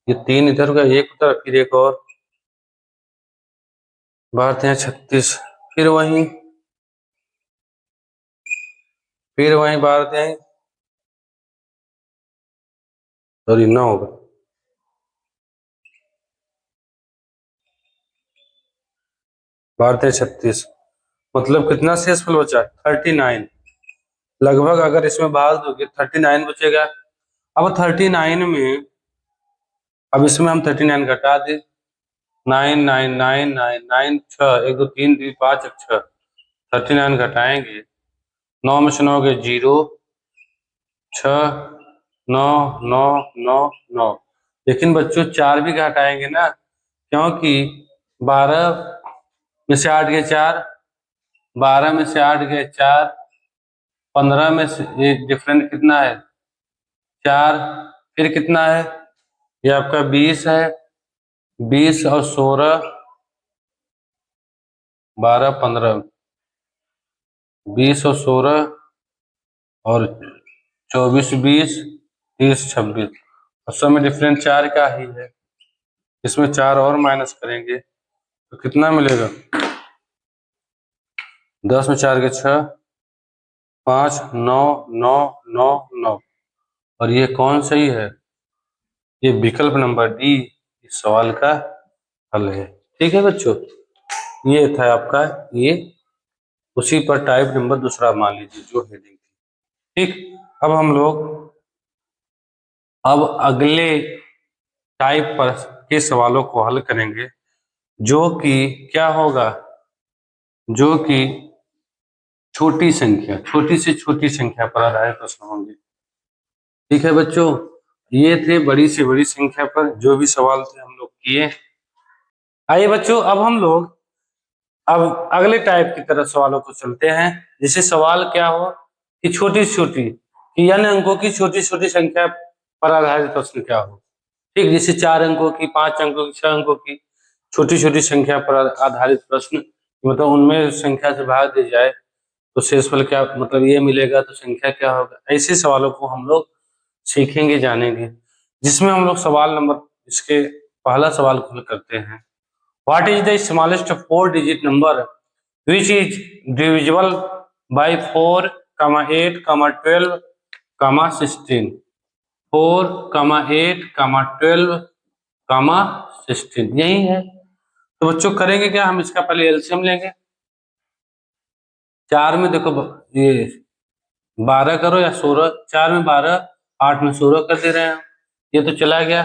ये 3 इधर का, एक उधर, फिर एक और, 12 तिया 36, फिर वहीं 12 तिया, सॉरी 9 होगा, 12 तिया 36, मतलब कितना शेषफल बचा, 39। लगभग अगर इसमें भाग दोगे 39 बचेगा। अब 39 में, अब इसमें हम 39 घटा दे, 9 9 9 9 9 6, 1 2 3 3 5 6, 39 घटाएंगे, 9 में से 9 गए 0, 6 9 9 9 9, लेकिन बच्चों 4 भी घटाएंगे ना, क्योंकि 12 में से 8 गए 4, 12 में से 8 गए 4, 15 में से ये डिफरेंट कितना है 4, फिर कितना है, ये आपका 20 है, 20 और 16, 12 15, 20 और 16 और 24 20 30 26, और सब में डिफरेंस 4 का ही है, इसमें 4 और माइनस करेंगे तो कितना मिलेगा, 10 में 4 के 6, 5 9 9 9 9, और ये कौन सही है, ये विकल्प नंबर डी इस सवाल का हल है। ठीक है बच्चों, ये था आपका, ये उसी पर टाइप नंबर दूसरा मान लीजिए जो हेडिंग थी। ठीक, अब हम लोग अब अगले टाइप पर के सवालों को हल करेंगे, जो कि क्या होगा, जो कि छोटी संख्या, छोटी से छोटी संख्या पर आधारित प्रश्न होंगे। ठीक है बच्चों, ये थे बड़ी से बड़ी संख्या पर जो भी सवाल थे हम लोग किए। आइए बच्चों, अब हम लोग अब अगले टाइप की तरह सवालों को चलते हैं, जैसे सवाल क्या हो कि छोटी छोटी, कि n अंकों की छोटी छोटी संख्या पर आधारित प्रश्न क्या हो। ठीक, जैसे 4 अंकों की, 5 अंकों की, 6 अंकों की छोटी छोटी संख्या पर आधारित प्रश्न, मतलब उनमें संख्या से भाग दी जाए तो शेषफल क्या, मतलब ये मिलेगा तो संख्या क्या होगा। ऐसे सवालों को हम लोग सीखेंगे, जानेंगे, जिसमें हम लोग सवाल नंबर, इसके पहला सवाल खुल करते हैं। What is the smallest 4 digit number which is divisible bye 4, 8, 12, 16, 4, 8, 12, 16, यही है। तो बच्चों करेंगे क्या, हम इसका पहले एलसीएम लेंगे। 4 में देखो ये 12 करो या 16, 4 में 12, 8 में 16 कर दे रहे हैं, ये तो चला गया।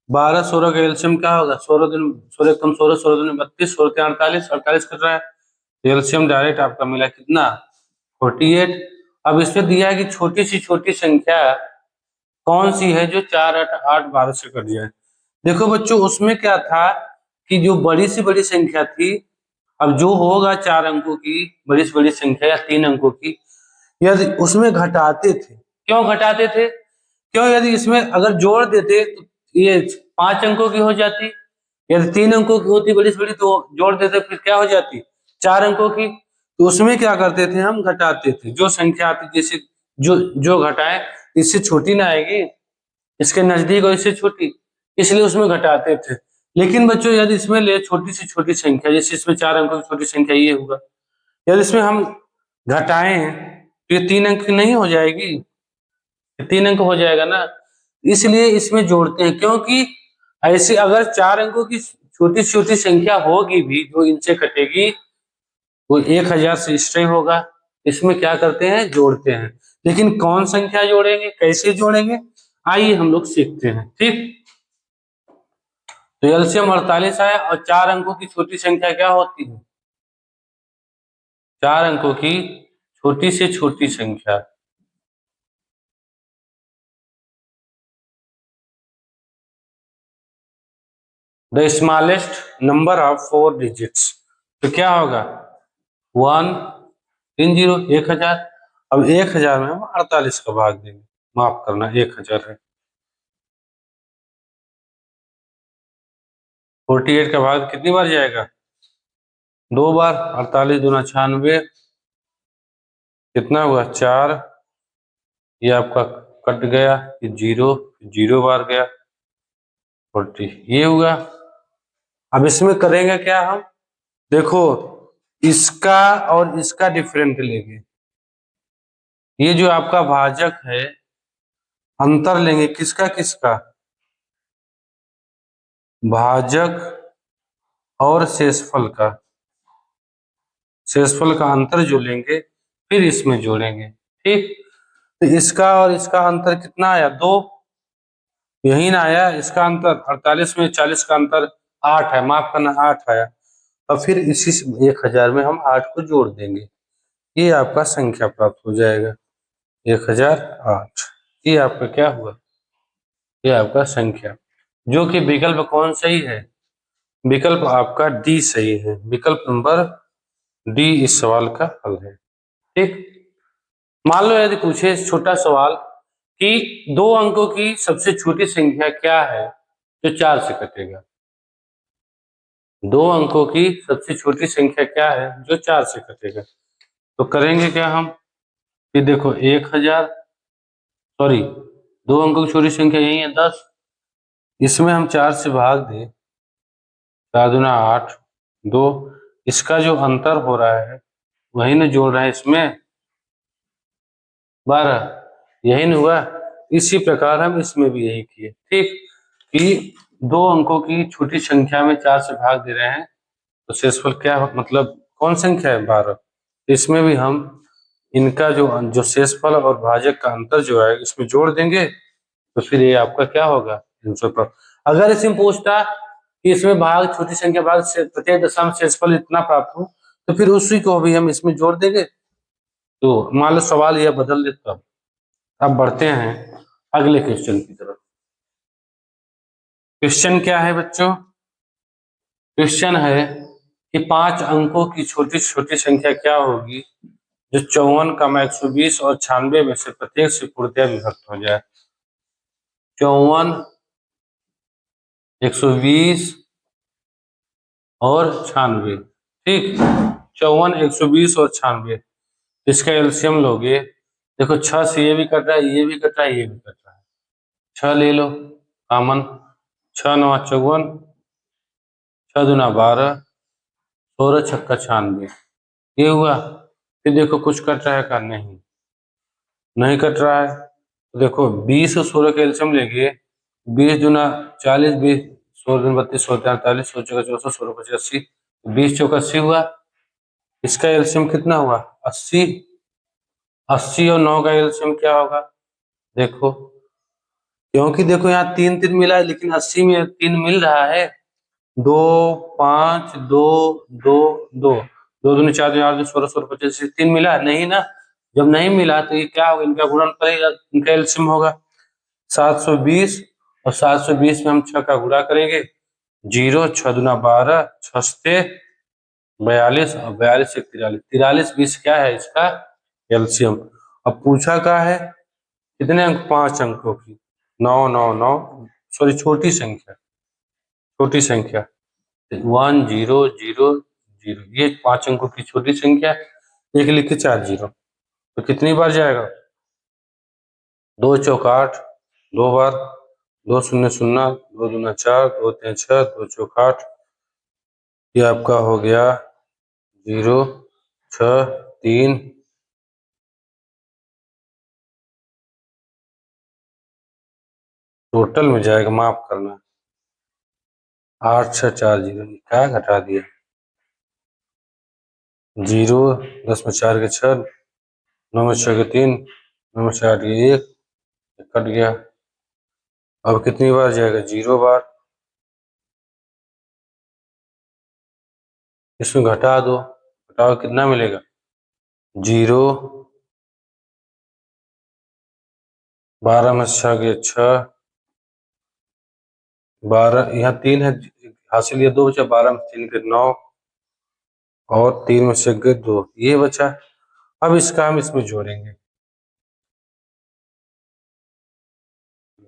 12 16 का एलसीएम क्या होगा, 16 दिन 16 कम 16, 16 दिन 32, 16 48, 48 कर रहा है, एलसीएम डायरेक्ट आपका मिला कितना, 48। अब इसमें दिया है कि छोटी सी छोटी संख्या कौन सी है जो 4 8 8 12 से कट जाए। देखो बच्चों, उसमें क्या था कि जो बड़ी से बड़ी संख्या थी, अब जो होगा 4 अंकों की बड़ी से बड़ी संख्या या 3 अंकों की, यदि उसमें घटाते थे, क्यों घटाते थे, क्यों, यदि इसमें अगर जोड़ देते तो ये 5 अंकों की हो जाती, यदि 3 अंकों की होती बड़ी से बड़ी तो जोड़ देते फिर क्या हो जाती, 4 अंकों की। तो उसमें क्या करते थे, हम घटाते थे। जो संख्या आती जैसे जो जो घटाए, इससे छोटी ना आएगी, इसके नजदीक और इससे छोटी, इसलिए उसमें घटाते थे। लेकिन बच्चों यदि इसमें ले छोटी से छोटी संख्या, जैसे इसमें 4 अंकों की छोटी संख्या ये होगा, यदि इसमें हम घटाएं तो ये 3 अंक की नहीं हो जाएगी, 3 अंक हो जाएगा ना। इसलिए इसमें जोड़ते हैं, क्योंकि ऐसे अगर 4 अंकों की छोटी छोटी संख्या होगी भी जो इनसे कटेगी, वो 1000 से स्ट्रे होगा। इसमें क्या करते हैं, जोड़ते हैं। लेकिन कौन संख्या जोड़ेंगे, कैसे जोड़ेंगे, आइए हम लोग सीखते हैं। ठीक, तो एलसीएम 48 है और 4 अंकों की छोटी संख्या क्या होती है, 4 अंकों की छोटी से छोटी संख्या, the smallest number of 4 digits. तो क्या होगा, 130, 1000। अब 1000 में हम 48 का भाग देंगे, माफ करना 1000 है, 48 का भाग कितनी बार जाएगा, 2 बार। 48 दूना 96, कितना हुआ 4, ये आपका कट गया, ये 0 0 बार गया, 40 ये हुआ। अब इसमें करेंगे क्या हम, देखो इसका और इसका डिफरेंट लेंगे, ये जो आपका भाजक है, अंतर लेंगे किसका किसका, भाजक और शेषफल का, शेषफल का अंतर जो लेंगे फिर इसमें जोड़ेंगे। ठीक, तो इसका और इसका अंतर कितना आया, 2, यही ना आया इसका अंतर, 48 में 40 का अंतर 8 है, माफ करना 8 आया। और फिर इसी 1000 में हम 8 को जोड़ देंगे, ये आपका संख्या प्राप्त हो जाएगा 1008। ये आपका क्या हुआ, ये आपका संख्या, जो कि विकल्प कौन सही है, विकल्प आपका डी सही है, विकल्प नंबर डी इस सवाल का हल है। ठीक, मान लो यदि पूछे छोटा सवाल कि 2 अंकों की सबसे छोटी संख्या क्या है जो 4 से कटेगा, 2 अंकों की सबसे छोटी संख्या क्या है जो 4 से कटेगा। तो करेंगे क्या हम, कि देखो 1000, सॉरी 2 अंकों की छोटी संख्या यही है 10, इसमें हम 4 से भाग दें, 4 दूना 8, 2, इसका जो अंतर हो रहा है वही ना जोड़ रहा है इसमें, 12, यही न हुआ। इसी प्रकार हम इसमें भी यही किए। ठीक, कि 2 अंकों की छोटी संख्या में 4 से भाग दे रहे हैं, तो शेषफल क्या मतलब कौन संख्या है, 12। इसमें भी हम इनका जो जो शेषफल और भाजक का अंतर जो है इसमें जोड़ देंगे, तो फिर ये आपका क्या होगा, आंसर पर। अगर इसमें पूछता कि इसमें भाग छोटी संख्या भाग से प्रत्येक दशा में शेषफल इतना प्राप्त हो, तो फिर उसी को भी हम इसमें जोड़ देंगे। तो मान लो सवाल यह बदल देता। अब बढ़ते हैं अगले क्वेश्चन की तरफ। क्वेश्चन क्या है बच्चों, क्वेश्चन है कि 5 अंकों की छोटी छोटी संख्या क्या होगी जो 54, 120 और 96 में से प्रत्येक से पूर्णतया विभक्त हो जाए। 54, 120 और 96, ठीक, 54, 120 और 96, इसका एलसीएम लोगे, देखो 6 से ये भी कट रहा है, ये भी कट रहा है, ये भी कट रहा है, 6 ले लो कॉमन, 6 9 54, 6 दूना 12, 16 छक्का 96, ये हुआ। फिर देखो कुछ कट रहा है का, नहीं नहीं कट रहा है। तो देखो 20 और 16 का एलसीएम लेंगे, 20 दूना 40, 20 16 दूना 32, 16 43, 16 चौका 64, 16 पचास 80, 20 चौका 80 हुआ। इसका एलसीएम कितना हुआ, 80। 80 और 9 का एलसीएम क्या होगा, देखो, क्योंकि देखो यहाँ 3 3 मिला है, लेकिन 80 में 3 मिल रहा है, 2 5 2 2 2, 2 दूनी 4 दूनी 8 16 16 25, 3 मिला नहीं ना। जब नहीं मिला तो ये क्या होगा, इनका गुणन करेगा, इनका एलसीएम होगा 720, और 720 में हम 6 का गुणा करेंगे, 0 6 दूना 12, 6 42, और 42 से 43, 43 20 क्या है इसका एलसीएम। अब पूछा क्या है, कितने अंक, 5 अंकों की, 9 9 9, सॉरी छोटी संख्या, छोटी संख्या 1 0 0 0, ये 5 अंकों की छोटी संख्या, एक लिख के 4 जीरो, तो कितनी बार जाएगा? 2 चौक 8, 2 बार, 2 शून्य शून्य, 2 दूना 4, 2 तीन 6, 2 चौक 8, ये आपका हो गया 0 6 3, टोटल में जाएगा, माफ करना, 8 6 4 0, क्या घटा दिया, 0, 10 में 4 के 6, 9 में 6 के 3, 9 में 8 के 1, कट गया। अब कितनी बार जाएगा? 0 बार, इसमें घटा दो, घटाओ कितना मिलेगा? 0, 12 में 6 के 6, 12 यहाँ 3 है, हासिल ये 2 बचा, 12 में 3 के 9, और 3 में से के 2, ये बचा। अब इसका हम इसमें जोड़ेंगे,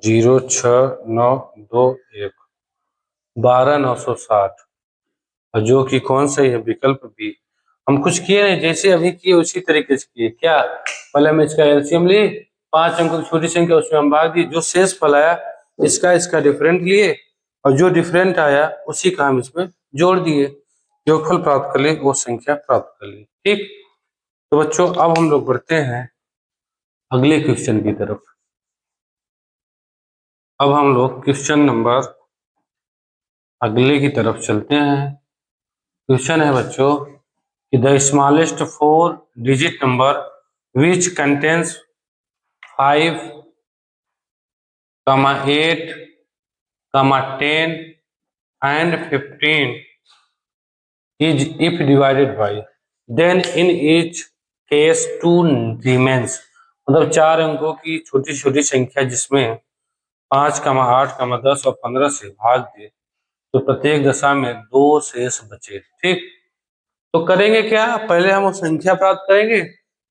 0 6 9 2 1, 12 960, और जो कि कौन सही है? विकल्प बी। हम कुछ किए नहीं, जैसे अभी किए उसी तरीके से किए। क्या? पहले हम इसका एलसीएम लिए, 5 अंकों की छोटी संख्या उसमें हम भाग दिए, जो शेष फल आया इसका डिफरेंट लिए, और जो डिफरेंट आया उसी का हम इसमें जोड़ दिए, योगफल प्राप्त कर लिए, वो संख्या प्राप्त कर ली। ठीक, तो बच्चों अब हम लोग बढ़ते हैं अगले क्वेश्चन की तरफ। अब हम लोग क्वेश्चन नंबर अगले की तरफ चलते हैं। क्वेश्चन है बच्चों कि the smallest 4 digit number which contains 5, 8, 10 and 15 is if divided by, then in each case 2 remains। मतलब 4 अंकों की छोटी छोटी संख्या जिसमें 5, 8, 10 और 15 से भाग दे, तो प्रत्येक दशा में 2 शेष बचे। ठीक, तो करेंगे क्या? पहले हम वो संख्या प्राप्त करेंगे,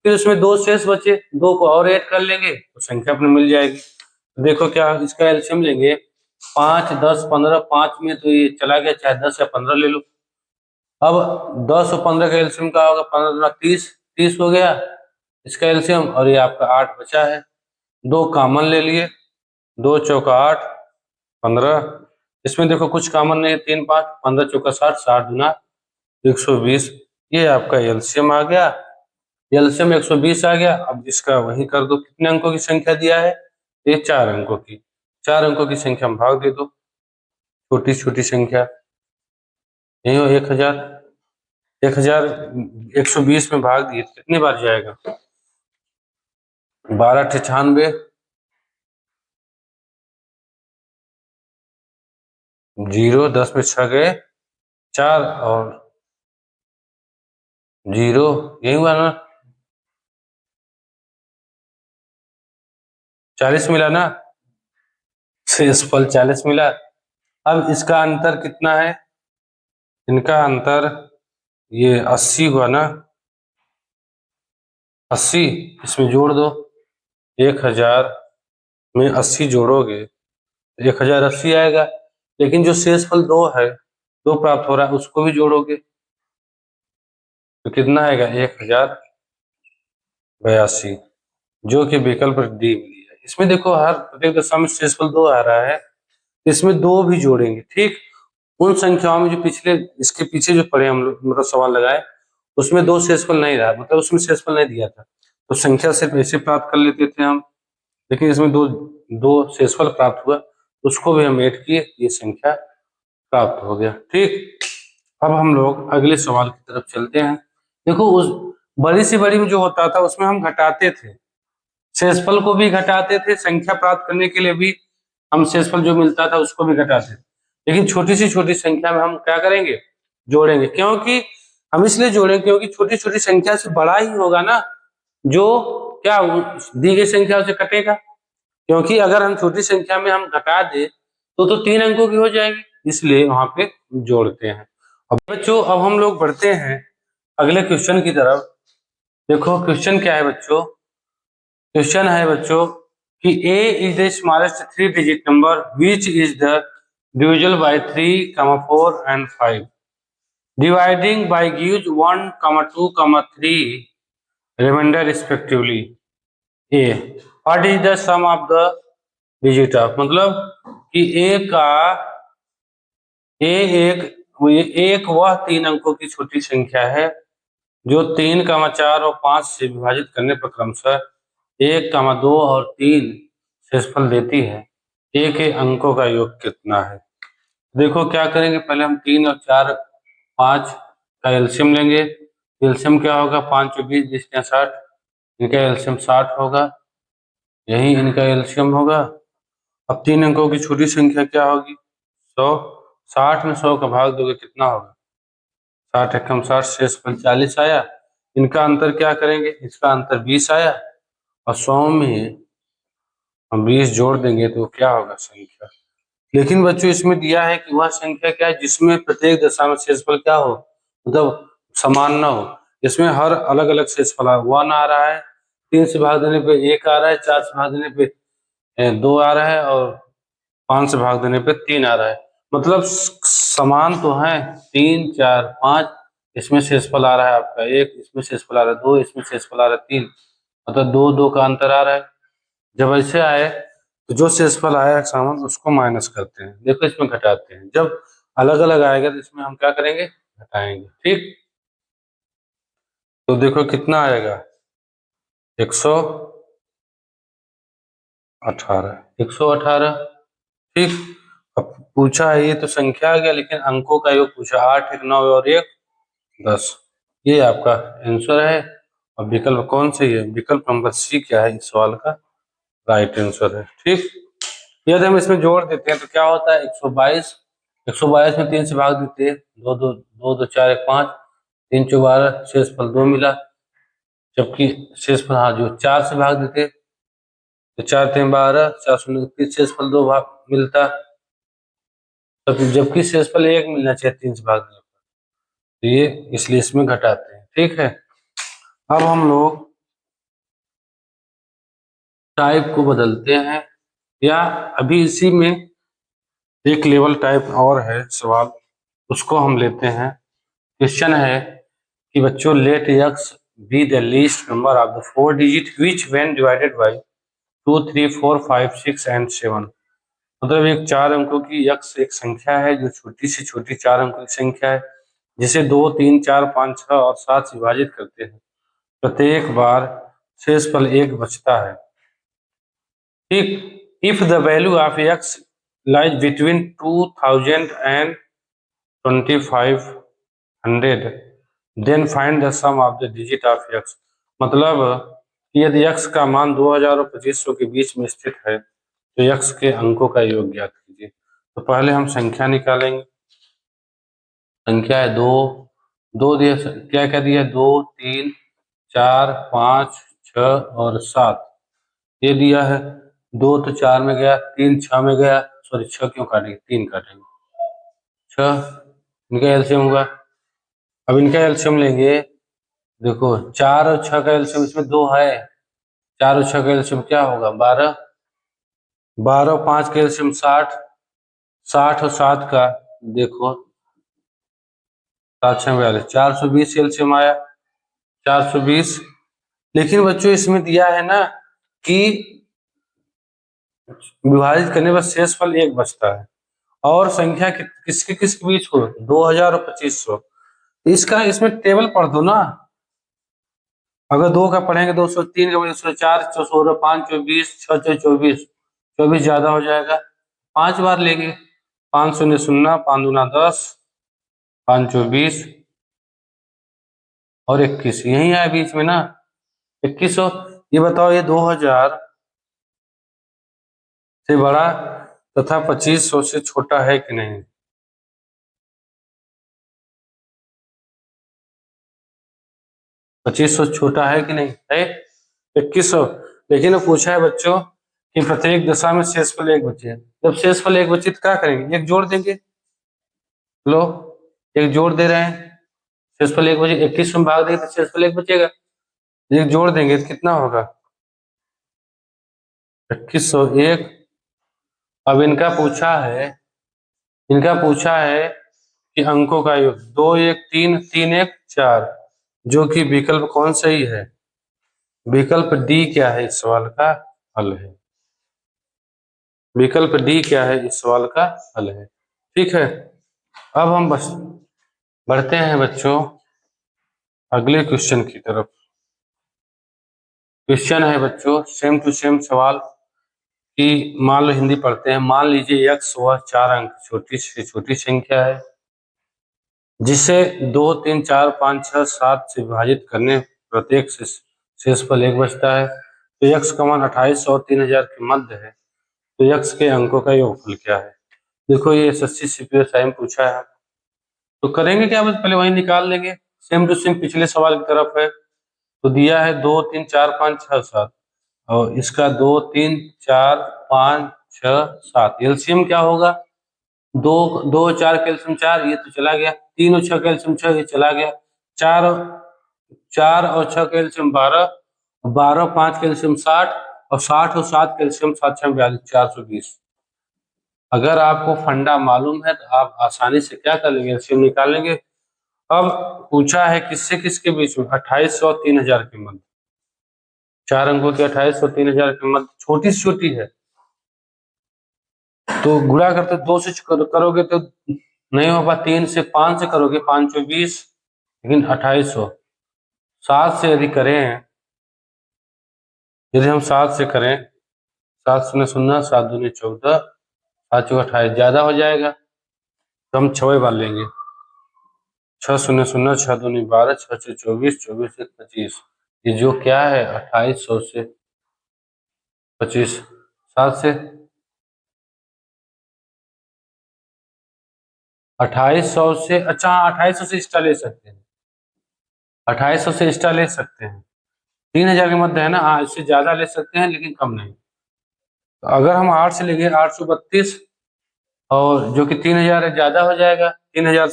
फिर उसमें 2 शेष बचे, 2 को और ऐड कर लेंगे तो संख्या अपने मिल जाएगी। तो देखो क्या, इसका एलसीएम लेंगे, 5 10 15, 5 में तो ये चला गया, चाहे 10 या 15 ले लो। अब 10 और 15 का एलसीएम का होगा, 15 दूना 30, 30 हो गया इसका एलसीएम, और ये आपका 8 बचा है, 2 कॉमन ले लिए, 2 चौका 8, 15, इसमें देखो कुछ कॉमन नहीं है, 3 5, 15 चौका 60, 60 दूना 120, ये आपका एलसीएम आ गया, एलसीएम 120 आ गया। अब इसका वही कर दो, कितने अंकों की संख्या दिया है? ये 4 अंकों की, 4 अंकों की संख्या में भाग दे दो, छोटी छोटी संख्या, यही हो 1000, 1000 120 में भाग दिए तो कितनी बार जाएगा? 12 98, 0 10 में 6 गए 4, और 0, यही हुआ ना, 40 मिला ना, शेषफल 40 मिला। अब इसका अंतर कितना है? इनका अंतर ये 80 हुआ ना, 80, इसमें जोड़ दो, 1000 में 80 जोड़ोगे 1080 आएगा, लेकिन जो शेषफल 2 है, 2 प्राप्त हो रहा है, उसको भी जोड़ोगे तो कितना आएगा? 1082, जो कि विकल्प डी मिली है। इसमें देखो हर प्रत्येक दशा में शेषफल 2 आ रहा है, इसमें 2 भी जोड़ेंगे। ठीक, उन संख्याओं में जो पिछले इसके पीछे जो पढ़े हम लोग, मतलब सवाल लगाए, उसमें 2 शेषफल नहीं रहा, मतलब उसमें शेषफल नहीं दिया था, तो संख्या सिर्फ ऐसे प्राप्त कर लेते थे हम, लेकिन इसमें दो शेषफल प्राप्त हुआ, उसको भी हम ऐड किए, ये संख्या प्राप्त हो गया। ठीक, अब हम लोग अगले सवाल की तरफ चलते हैं। देखो उस बड़ी से बड़ी में जो होता था उसमें हम घटाते थे, शेषफल को भी घटाते थे, संख्या प्राप्त करने के लिए भी हम शेषफल जो मिलता था उसको भी घटाते थे, लेकिन छोटी सी छोटी संख्या में हम क्या करेंगे? जोड़ेंगे। क्योंकि हम इसलिए जोड़ेंगे क्योंकि छोटी छोटी संख्या से बड़ा ही होगा ना जो क्या दी गई संख्या से कटेगा, क्योंकि अगर हम छोटी संख्या में हम घटा दे तो 3 अंकों की हो जाएगी, इसलिए वहां पे जोड़ते हैं। अब बच्चों अब हम लोग बढ़ते हैं अगले क्वेश्चन की तरफ। देखो क्वेश्चन क्या है बच्चों? क्वेश्चन है बच्चों कि a is the smallest 3 digit number which is the divisible by 3, 4 and 5, dividing by gives 1, 2, 3 remainder respectively a. What is the sum of the digit of, मतलब कि ए का ए एक वह 3 अंकों की छोटी संख्या है जो 3, 4 और 5 से विभाजित करने पर क्रमशः 1, 2 और 3 शेषफल देती है। ए के अंकों का योग कितना है? देखो क्या करेंगे, पहले हम 3 और 4, 5 का एलसीएम लेंगे। एलसीएम क्या होगा? 5 और 20, 20 या 60, इनका एलसीएम 60 होगा, यही इनका एलसीएम होगा। अब 3 अंकों की छोटी संख्या क्या होगी? 100। 60 में 100 का भाग दोगे कितना होगा? 60 एकम 60, शेषफल 40 आया। इनका अंतर क्या करेंगे? इसका अंतर 20 आया, और 100 में हम 20 जोड़ देंगे तो क्या होगा संख्या। लेकिन बच्चों इसमें दिया है कि वह संख्या क्या है जिसमें प्रत्येक दशा में शेषफल क्या हो, मतलब समान ना हो। इसमें हर अलग अलग शेषफल आ, 1 आ रहा है, 3 से भाग देने पे 1 आ रहा है, 4 से भाग देने पे 2 आ रहा है, और 5 से भाग देने पे 3 आ रहा है। मतलब समान तो है, 3, 4, 5, इसमें शेषफल आ रहा है आपका 1, इसमें शेषफल आ रहा है 2, इसमें शेषफल आ रहा है 3, मतलब 2, 2 का अंतर आ रहा है। जब ऐसे आए तो जो शेषफल आया है सामान उसको माइनस करते हैं, देखो इसमें घटाते हैं। जब अलग अलग आएगा तो इसमें हम क्या करेंगे? घटाएंगे, ठीक। तो देखो कितना आएगा? 118, 118, ठीक। अब पूछा है ये तो संख्या आ गया, लेकिन अंकों का योग पूछा, 8, 1, 9 और 1, 10। ये आपका आंसर है। और विकल्प कौन सी है? विकल्प नंबर सी क्या है इस सवाल का राइट आंसर है, ठीक। यदि हम इसमें जोड़ देते हैं तो क्या होता है? 122, 122 में 3 से भाग देते हैं, 2, 2, 2, 2, 4, 1, 5, 3, 4, 12, शेषफल 2 मिला। जबकि शेषफल, हाँ, जो 4 से भाग देते तो 4, 3, 12, 4 शून्य 30, शेषफल 2 भाग मिलता। तो जबकि शेषफल 1 मिलना चाहिए 3 से भाग देने पर, तो ये इसलिए इसमें घटाते हैं, ठीक है। अब हम लोग टाइप को बदलते हैं, या अभी इसी में एक लेवल टाइप और है सवाल, उसको हम लेते हैं। क्वेश्चन है कि बच्चों let x be the least number of the 4 digit which when divided by 2, 3, 4, 5, 6 and 7। मतलब एक 4 अंकों की यक्स एक संख्या है जो छोटी से छोटी 4 अंकों की संख्या है, जिसे 2, 3, 4, 5, 6 और 7 से विभाजित करते हैं। प्रत्येक बार शेषफल 1 बचता है, ठीक। If the value of x lies between 2000 and 2500, then find the sum of the digit of x. मतलब यदि एक्स का मान 2000 और 2500 के बीच में स्थित है तो एक्स के अंकों का योग ज्ञात कीजिए। तो पहले हम संख्या निकालेंगे। संख्या है 2, 2 दिया, क्या क्या दिया? 2, 3, 4, 5, 6 और 7 ये दिया है। 2 तो 4 में गया, 3 6 में गया, सॉरी 6 क्यों काटेंगे, 3 काटेंगे, 6, इनका एलसीएम होगा। अब इनका एलसीएम लेंगे, देखो 4 और 6 का एलसीएम इसमें 2 है, 4 और 6 का एलसीएम क्या होगा? 12, 12 और 5 का एलसीएम 60, 60 और 7 का देखो 7, 6, 42, 420 एलसीएम आया, 420। लेकिन बच्चों इसमें दिया है ना कि विभाजित करने पर शेषफल 1 बचता है, और संख्या किसके किसके बीच हो? 2000 और 2500। इसका इसमें टेबल पढ़ दो ना। अगर 2 का पढ़ेंगे 200, 3 का 104, 16, 5, 24, 6, 24, 24 ज्यादा हो जाएगा, 5 बार लेंगे, 5 शून्य शून्य, 5 दूना 10, 5 24 और 21, यही है बीच में ना 2100। ये बताओ ये 2000 से बड़ा तथा 2500 से छोटा है कि नहीं? 2500 छोटा है कि नहीं है? 2100। लेकिन वो पूछा है बच्चों कि प्रत्येक दशा में शेषफल 1 बचे। जब शेषफल 1 बचे तो क्या करेंगे? 1 जोड़ देंगे। लो, 1 जोड़ दे रहे हैं, शेषफल 1 बचे, 21 में भाग देंगे तो शेषफल 1 बचेगा, 1 जोड़ देंगे तो कितना होगा? 2101। अब इनका पूछा है कि अंकों का योग 2, 1, 3, 3, 1, 4, जो कि विकल्प कौन सही है? विकल्प डी क्या है इस सवाल का हल है। विकल्प डी क्या है इस सवाल का हल है। ठीक है, अब हम बस बढ़ते हैं बच्चों अगले क्वेश्चन की तरफ। क्वेश्चन है बच्चों सेम टू सेम सवाल कि मान लो हिंदी पढ़ते हैं। मान लीजिए यक्स वह 4 अंक छोटी से छोटी संख्या है जिसे 2 3 4 5 6 7 से विभाजित करने प्रत्येक से शेषफल 1 बचता है। तो यक्स का मान 2800 और 3000 के मध्य है, तो यक्स के अंकों का योगफल क्या है। देखो ये एसएससी सीपीएसआई में पूछा है, तो करेंगे क्या, बस पहले वही निकाल लेंगे। सेम टू सेम पिछले सवाल की तरफ है। तो दिया है 2 3 4 5 6 7 और इसका 2 3 4 5 6 7 एलसीएम क्या होगा। 2 2 4 कैल्शियम 4 ये तो चला गया, 3 और 6 कैल्शियम 6 ये चला गया, 4 4 और 6 कैल्शियम 12, 12 5 कैल्शियम 60 और 60 और 7 कैल्शियम 7 6 42 420। अगर आपको फंडा मालूम है तो आप आसानी से क्या कर लेंगे, एलसीएम निकाल लेंगे। अब पूछा है किससे किसके बीच में, 2800 और 3000 के मध्य। 4 अंकों की 2800 और 3000 के मध्य छोटी से छोटी है, तो गुणा करते 2 से करोगे तो नहीं होगा, 3 से 5 से करोगे 5 20, लेकिन 2800 7 से यदि करें, यदि हम 7 से करें, 7 शून्य शून्य 7 दूनी 14 7 चौक 28 ज्यादा हो जाएगा, तो हम 6 बार लेंगे। 6 शून्य शून्य 6 दूनी 12 6 से 24 24 से 25, ये जो क्या है 2800 से 25 7 से 2800 से, अच्छा हाँ 2800 से एक्स्ट्रा ले सकते हैं, 2800 से एक्स्ट्रा ले सकते हैं। 3000 के मध्य है ना, हाँ इससे ज्यादा ले सकते हैं लेकिन कम नहीं। तो अगर हम 8 से लेंगे 832 और जो कि 3000 है ज्यादा हो जाएगा, 3000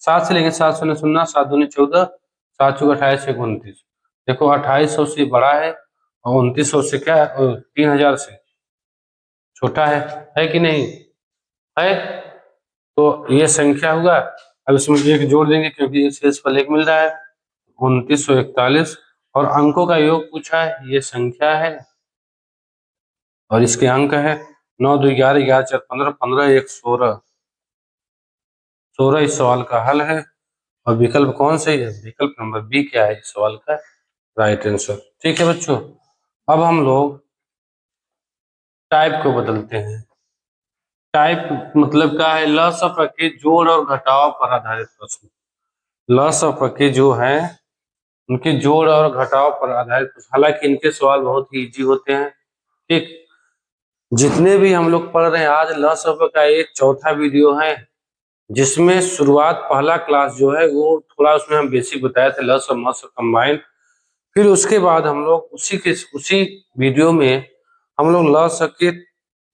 7 से लेंगे 7 शून्य शून्य 7 दूनी 14 7 चौक 28 एक 29। देखो 2800 से बड़ा है और 2900 से क्या है, 3000 से छोटा है कि नहीं है। तो ये संख्या हुआ, अब इसमें एक जोड़ देंगे क्योंकि एक शेषफल 1 मिल रहा है, 2941। और अंकों का योग पूछा है, ये संख्या है और इसके अंक है 9 2 11 11 4 15 15 1 16 16 इस सवाल का हल है। और विकल्प कौन सही है, विकल्प नंबर बी क्या है इस सवाल का राइट आंसर। ठीक है बच्चों, अब हम लोग टाइप को बदलते हैं। टाइप मतलब क्या है, लसफ के जोड़ और घटाव पर आधारित प्रश्न। लसफ के जो है उनके जोड़ और घटाव पर आधारित प्रश्न, हालांकि इनके सवाल बहुत ही इजी होते हैं। ठीक, जितने भी हम लोग पढ़ रहे हैं आज लसफ का एक चौथा वीडियो है, जिसमें शुरुआत पहला क्लास जो है वो थोड़ा उसमें हम बेसिक बताए थे लस और मस कंबाइन। फिर उसके बाद हम लोग उसी वीडियो में हम लोग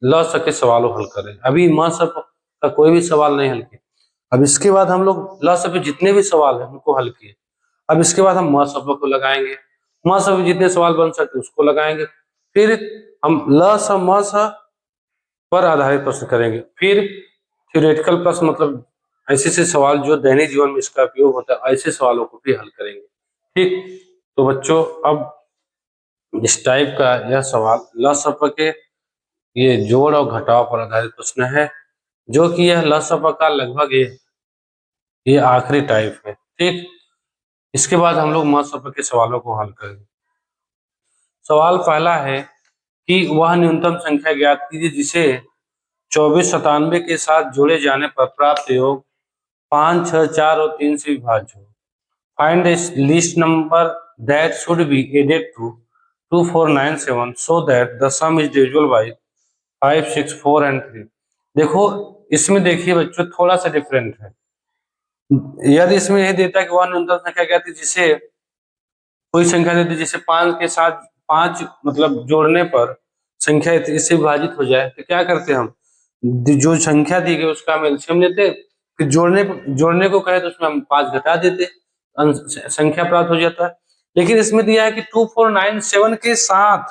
ल स के सवालों हल करें। अभी म स का कोई भी सवाल नहीं हल किया। अब इसके बाद हम लोग ल स पे जितने भी सवाल है उनको हल किए। अब इसके बाद हम म स को लगाएंगे, म स पे जितने सवाल बन सकते उसको लगाएंगे। फिर हम ल स म स पर आधारित प्रश्न करेंगे। फिर थ्योरेटिकल प्रश्न मतलब ऐसे ऐसे सवाल जो दैनिक जीवन में इसका उपयोग होता है, ऐसे सवालों को भी हल करेंगे। ठीक, तो बच्चों अब इस टाइप का यह सवाल लसफ के ये जोड़ और घटाव पर आधारित प्रश्न है, जो कि यह लसफ का लगभग ये आखिरी टाइप है। ठीक, इसके बाद हम लोग मसफ के सवालों को हल करेंगे। सवाल पहला है कि वह न्यूनतम संख्या ज्ञात कीजिए जिसे 2497 के साथ जोड़े जाने पर प्राप्त योग 5 6 4 और 3 से विभाज्य हो। Find a list number that should be added to 2497 so that the sum is divisible by 5 6 4 and 3। देखो इसमें देखिए बच्चों थोड़ा सा डिफरेंट है। यदि इसमें यह देता है कि वह न्यूनतम संख्या क्या थी, जिसे कोई संख्या देती जिसे 5 के साथ 5 मतलब जोड़ने पर संख्या इससे विभाजित हो जाए, तो क्या करते हम, जो संख्या दी गई उसका हम एलसीएम लेते, फिर जोड़ने को कहे तो उसमें हम 5 घटा देते, संख्या प्राप्त हो जाता है। लेकिन इसमें दिया है कि 2497 के साथ,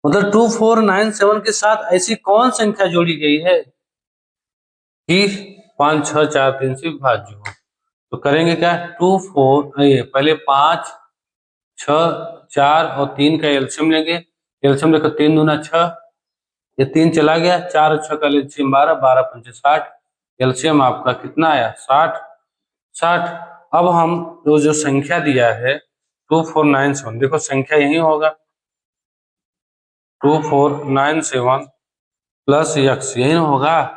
मतलब 2497 के साथ ऐसी कौन संख्या जोड़ी गई है कि 5 6 4 3 से विभाज्य हो। तो करेंगे क्या, 2 4 ये पहले 5 6 4 और 3 का एलसीएम लेंगे। एलसीएम देखो 3 दूना 6, ये 3 चला गया, 4 और 6 का एलसीएम 12, 12 पंचे 60, एलसीएम आपका कितना आया 60। 60। अब हम जो संख्या दिया है 2497, देखो संख्या यही होगा 2497 प्लस x, यही होगा।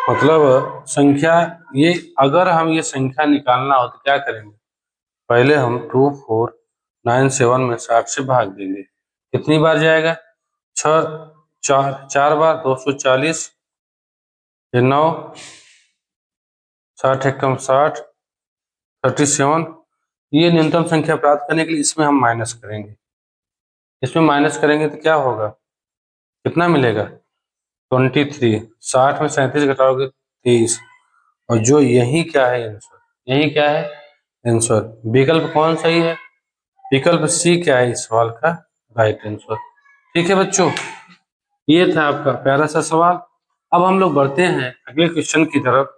मतलब संख्या ये, अगर हम ये संख्या निकालना हो तो क्या करेंगे, पहले हम 2497 में 60 से भाग देंगे। कितनी बार जाएगा, 6 4 बार 240, ये 9, 60 एकम 60, 37। ये न्यूनतम संख्या प्राप्त करने के लिए इसमें हम माइनस करेंगे। इसमें माइनस करेंगे तो क्या होगा, कितना मिलेगा 23। 60 में 37 घटाओगे 23, और जो यही क्या है आंसर, यही क्या है आंसर। विकल्प कौन सही है, विकल्प सी क्या है इस सवाल का राइट आंसर। ठीक है बच्चों, ये था आपका प्यारा सा सवाल। अब हम लोग बढ़ते हैं अगले क्वेश्चन की तरफ।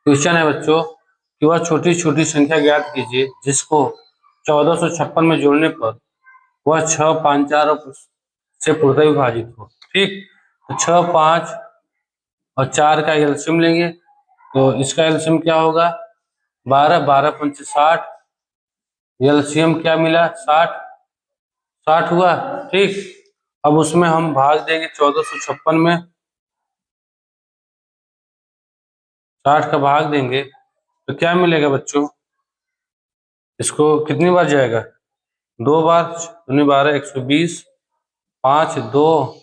क्वेश्चन है बच्चों कि वह छोटी छोटी संख्या ज्ञात कीजिए जिसको 1456 में जोड़ने पर वह 6, 5, 4 से पूर्णतः विभाजित हो। ठीक, तो 6, 5 और 4 का एलसीएम लेंगे, तो इसका एलसीएम क्या होगा 12, 12 पंचे 60, एलसीएम क्या मिला 60, 60 हुआ। ठीक, अब उसमें हम भाग देंगे 1456 में, 60 का भाग देंगे तो क्या मिलेगा बच्चों, इसको कितनी बार जाएगा, 2 बार, 12, 120, 5, 2,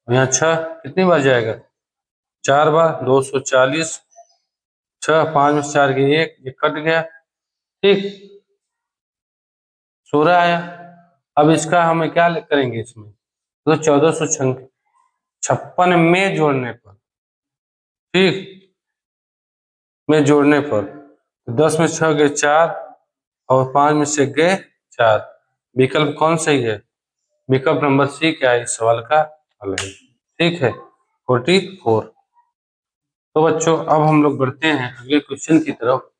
यहाँ 6, कितनी बार जाएगा 4 बार, 240, 6, 5 में 4 के 1, ये कट गया। ठीक, 16 आया। अब इसका हमें क्या करेंगे, इसमें तो 1456 में जोड़ने पर, ठीक, में जोड़ने पर 10 में 6 गए 4 और 5 में से गए 4, विकल्प कौन सही है, विकल्प नंबर सी क्या है इस सवाल का हल है। ठीक है 44। तो बच्चों अब हम लोग बढ़ते हैं अगले क्वेश्चन की तरफ।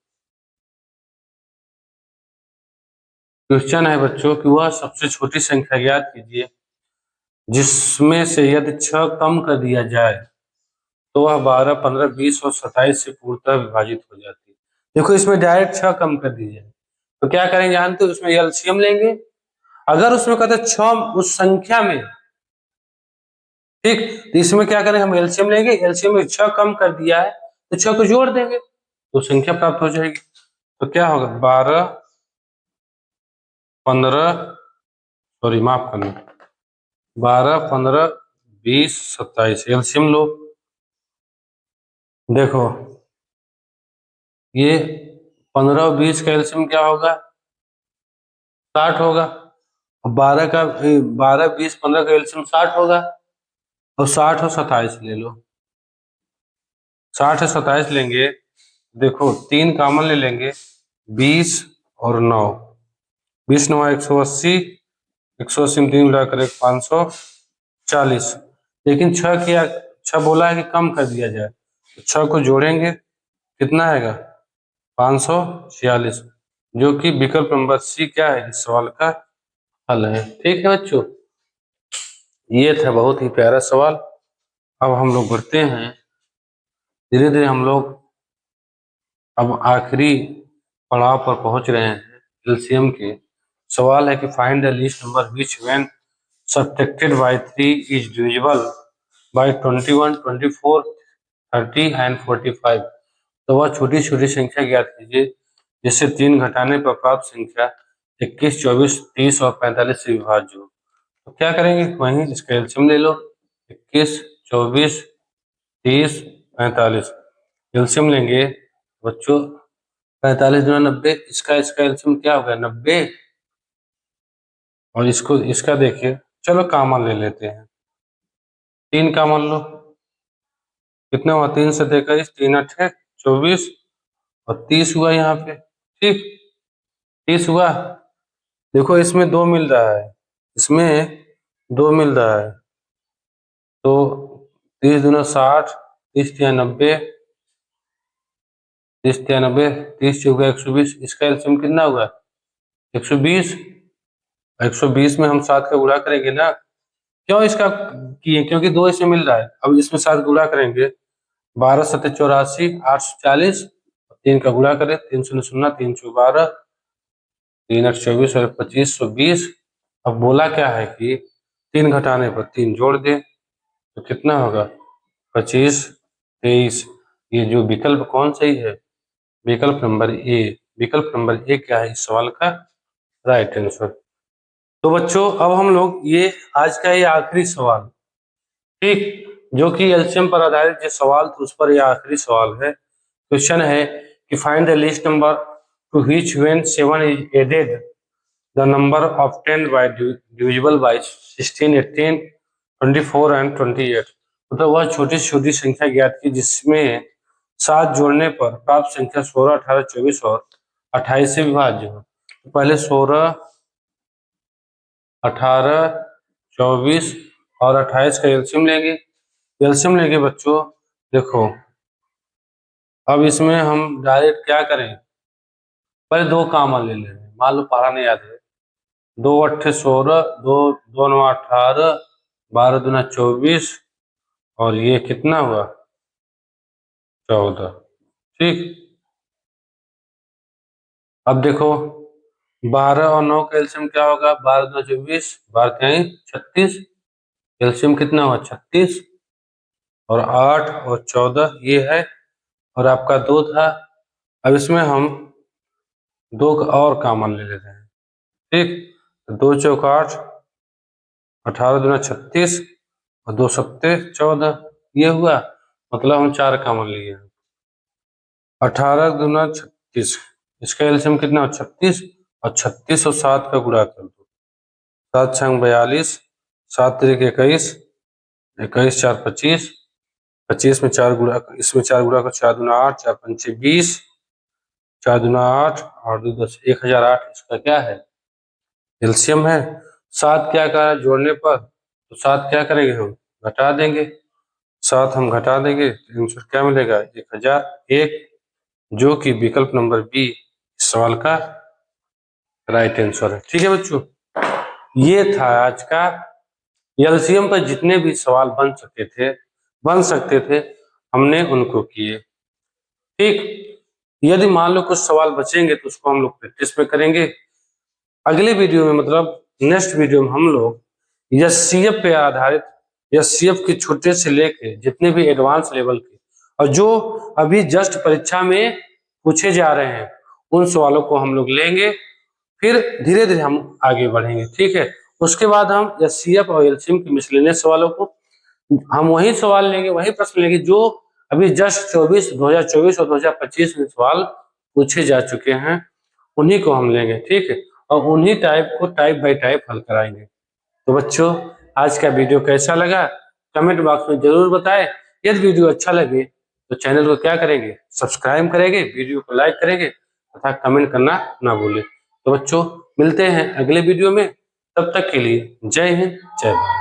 क्वेश्चन है बच्चों कि वह सबसे छोटी संख्या ज्ञात कीजिए जिसमें से यदि 6 कम कर दिया जाए तो वह 12, 15, 20 और 27 से पूर्णतः विभाजित हो जाती है। देखो इसमें डायरेक्ट 6 कम कर दी जाए तो क्या करेंगे जानते हो, उसमें एलसीएम लेंगे। अगर उसमें कहते 6 उस संख्या में, ठीक, तो इसमें क्या करेंगे हम एलसीएम लेंगे, एलसीएम में 6 कम कर दिया है तो 6 को जोड़ देंगे तो संख्या प्राप्त हो जाएगी। तो क्या होगा 12, 15, सॉरी माफ करना, 12, 15, 20, 27, एलसीएम लो। देखो ये 15 और 20 का एलसीएम क्या होगा 60 होगा, और 12 का 12, 20, 15 का एलसीएम 60 होगा, और 60 और 27 ले लो, 60 और 27 लेंगे, देखो 3 कॉमन ले लेंगे, 20 और 9, 20 9 180, 180 में 3 मिलाकर 540। लेकिन 6 किया, 6 बोला है कि कम कर दिया जाए तो 6 को जोड़ेंगे कितना आएगा 546, जो कि विकल्प नंबर सी क्या है इस सवाल का हल है। ठीक है बच्चों, ये था बहुत ही प्यारा सवाल। अब हम लोग बढ़ते हैं, धीरे धीरे हम लोग अब आखिरी पड़ाव पर पहुंच रहे हैं एलसीएम के। सवाल है कि find the least number which when subtracted by 3 is divisible by 21, 24, 30 and 45। तो वह छोटी छोटी संख्या ज्ञात कीजिए जिससे 3 घटाने पर प्राप्त संख्या 21, 24, 30 और 45 से विभाज्य हो। तो क्या करेंगे, वहीं इसका एलसीएम ले लो, 21, 24, 30, 45, एलसीएम लेंगे बच्चों, 45 गुना 90, इसका एलसीएम क्या होगा 90, और इसको इसका देखिए, चलो कॉमन ले लेते हैं, 3 कॉमन लो, कितना हुआ 3 से 23, 3 8 24 और 30 हुआ यहाँ पे। ठीक, 30 हुआ। देखो इसमें 2 मिल रहा है, इसमें 2 मिल रहा है, तो 30 दूना 60, 30 या 90, 30 93, 30 चौका 120, इसका एलसीएम कितना होगा 120। 120 में हम 7 का गुणा करेंगे ना, क्यों इसका किए, क्योंकि 2 इसमें मिल रहा है। अब इसमें 7 गुणा करेंगे, 12 7 84, 840, 3 का गुणा करें, 3 शून्य शून्य, 3 चौ 12, 3 8 24 और 25 120। अब बोला क्या है कि 3 घटाने पर 3 जोड़ दे, तो कितना होगा 25 23। ये जो विकल्प कौन सही है, विकल्प नंबर ए। विकल्प नंबर ए क्या है इस सवाल का राइट आंसर। तो बच्चों अब हम लोग ये आज का ये आखिरी सवाल, ठीक, जो कि एलसीएम पर आधारित जो सवाल था उस पर ये आखिरी सवाल है। क्वेश्चन है कि find the least number to which when 7 is added the number of 10 by divisible by 16 18 24 and 28। मतलब वह छोटी से छोटी संख्या ज्ञात की जिसमें 7 जोड़ने पर प्राप्त संख्या 16 18 24 और 28 से विभाज्य हो। तो पहले 16 18 24 और 28 का एलसीएम लेंगे। एलसीएम लेंगे बच्चों, देखो अब इसमें हम डायरेक्ट क्या करें, पहले 2 कॉमन ले लेंगे। मान लो पारा नहीं याद है, 2 8 16, 2 2 9 18, 12 दूना 24 और ये कितना हुआ 14। ठीक, अब देखो 12 और 9 का एलसीएम क्या होगा, 12 दूना 24, 12 कहीं 36, एलसीएम कितना हुआ 36 और 8 और 14 ये है, और आपका 2 था। अब इसमें हम 2 और कॉमन ले लेते हैं। ठीक, 2 चौक 8, 18 दूना 36 और 2 सत्ते 14, ये हुआ, मतलब हम 4 कॉमन लिए। 18 दूना 36, इसका एलसीएम कितना हो 36 और 36 और 7 का गुणा कर दो, 7 छंग 42, 7 तिरिक 21, 21 4 25, 25 में 4 गुणा, इसमें 4 गुणा कर 4 दूना 8, 4 पंचे 20, 4 दूना 8 और 2 10 1008, इसका क्या है एलसीएम है। 7 क्या करा जोड़ने पर, तो 7 क्या करेंगे हम घटा देंगे, 7 हम घटा देंगे तो आंसर क्या मिलेगा 1001, जो कि विकल्प नंबर बी इस सवाल का राइट आंसर है। ठीक है बच्चों, ये था आज का एलसीएम पर जितने भी सवाल बन सकते थे हमने उनको किए। ठीक, यदि मान लो कुछ सवाल बचेंगे तो उसको हम लोग प्रैक्टिस में करेंगे। अगले वीडियो में, मतलब नेक्स्ट वीडियो में, हम लोग एससीएफ पे आधारित, एससीएफ के छोटे से लेके जितने भी एडवांस लेवल के और जो अभी जस्ट परीक्षा में पूछे जा रहे हैं उन सवालों को हम लोग लेंगे, फिर धीरे धीरे हम आगे बढ़ेंगे। ठीक है, उसके बाद हम एससीएफ और एलसीएम के मिसलेनियस सवालों को हम वही सवाल लेंगे, वही प्रश्न लेंगे जो अभी जस्ट 2024 और 2025 में सवाल पूछे जा चुके हैं, उन्हीं को हम लेंगे। ठीक है, और उन्हीं टाइप को टाइप बाय टाइप हल कराएंगे। तो बच्चों आज का वीडियो कैसा लगा कमेंट बॉक्स में जरूर बताएं। यदि वीडियो अच्छा लगे तो चैनल को क्या करेंगे सब्सक्राइब करेंगे, वीडियो को लाइक करेंगे तथा कमेंट करना ना भूलें। तो बच्चों मिलते हैं अगले वीडियो में, तब तक के लिए जय हिंद जय भारत।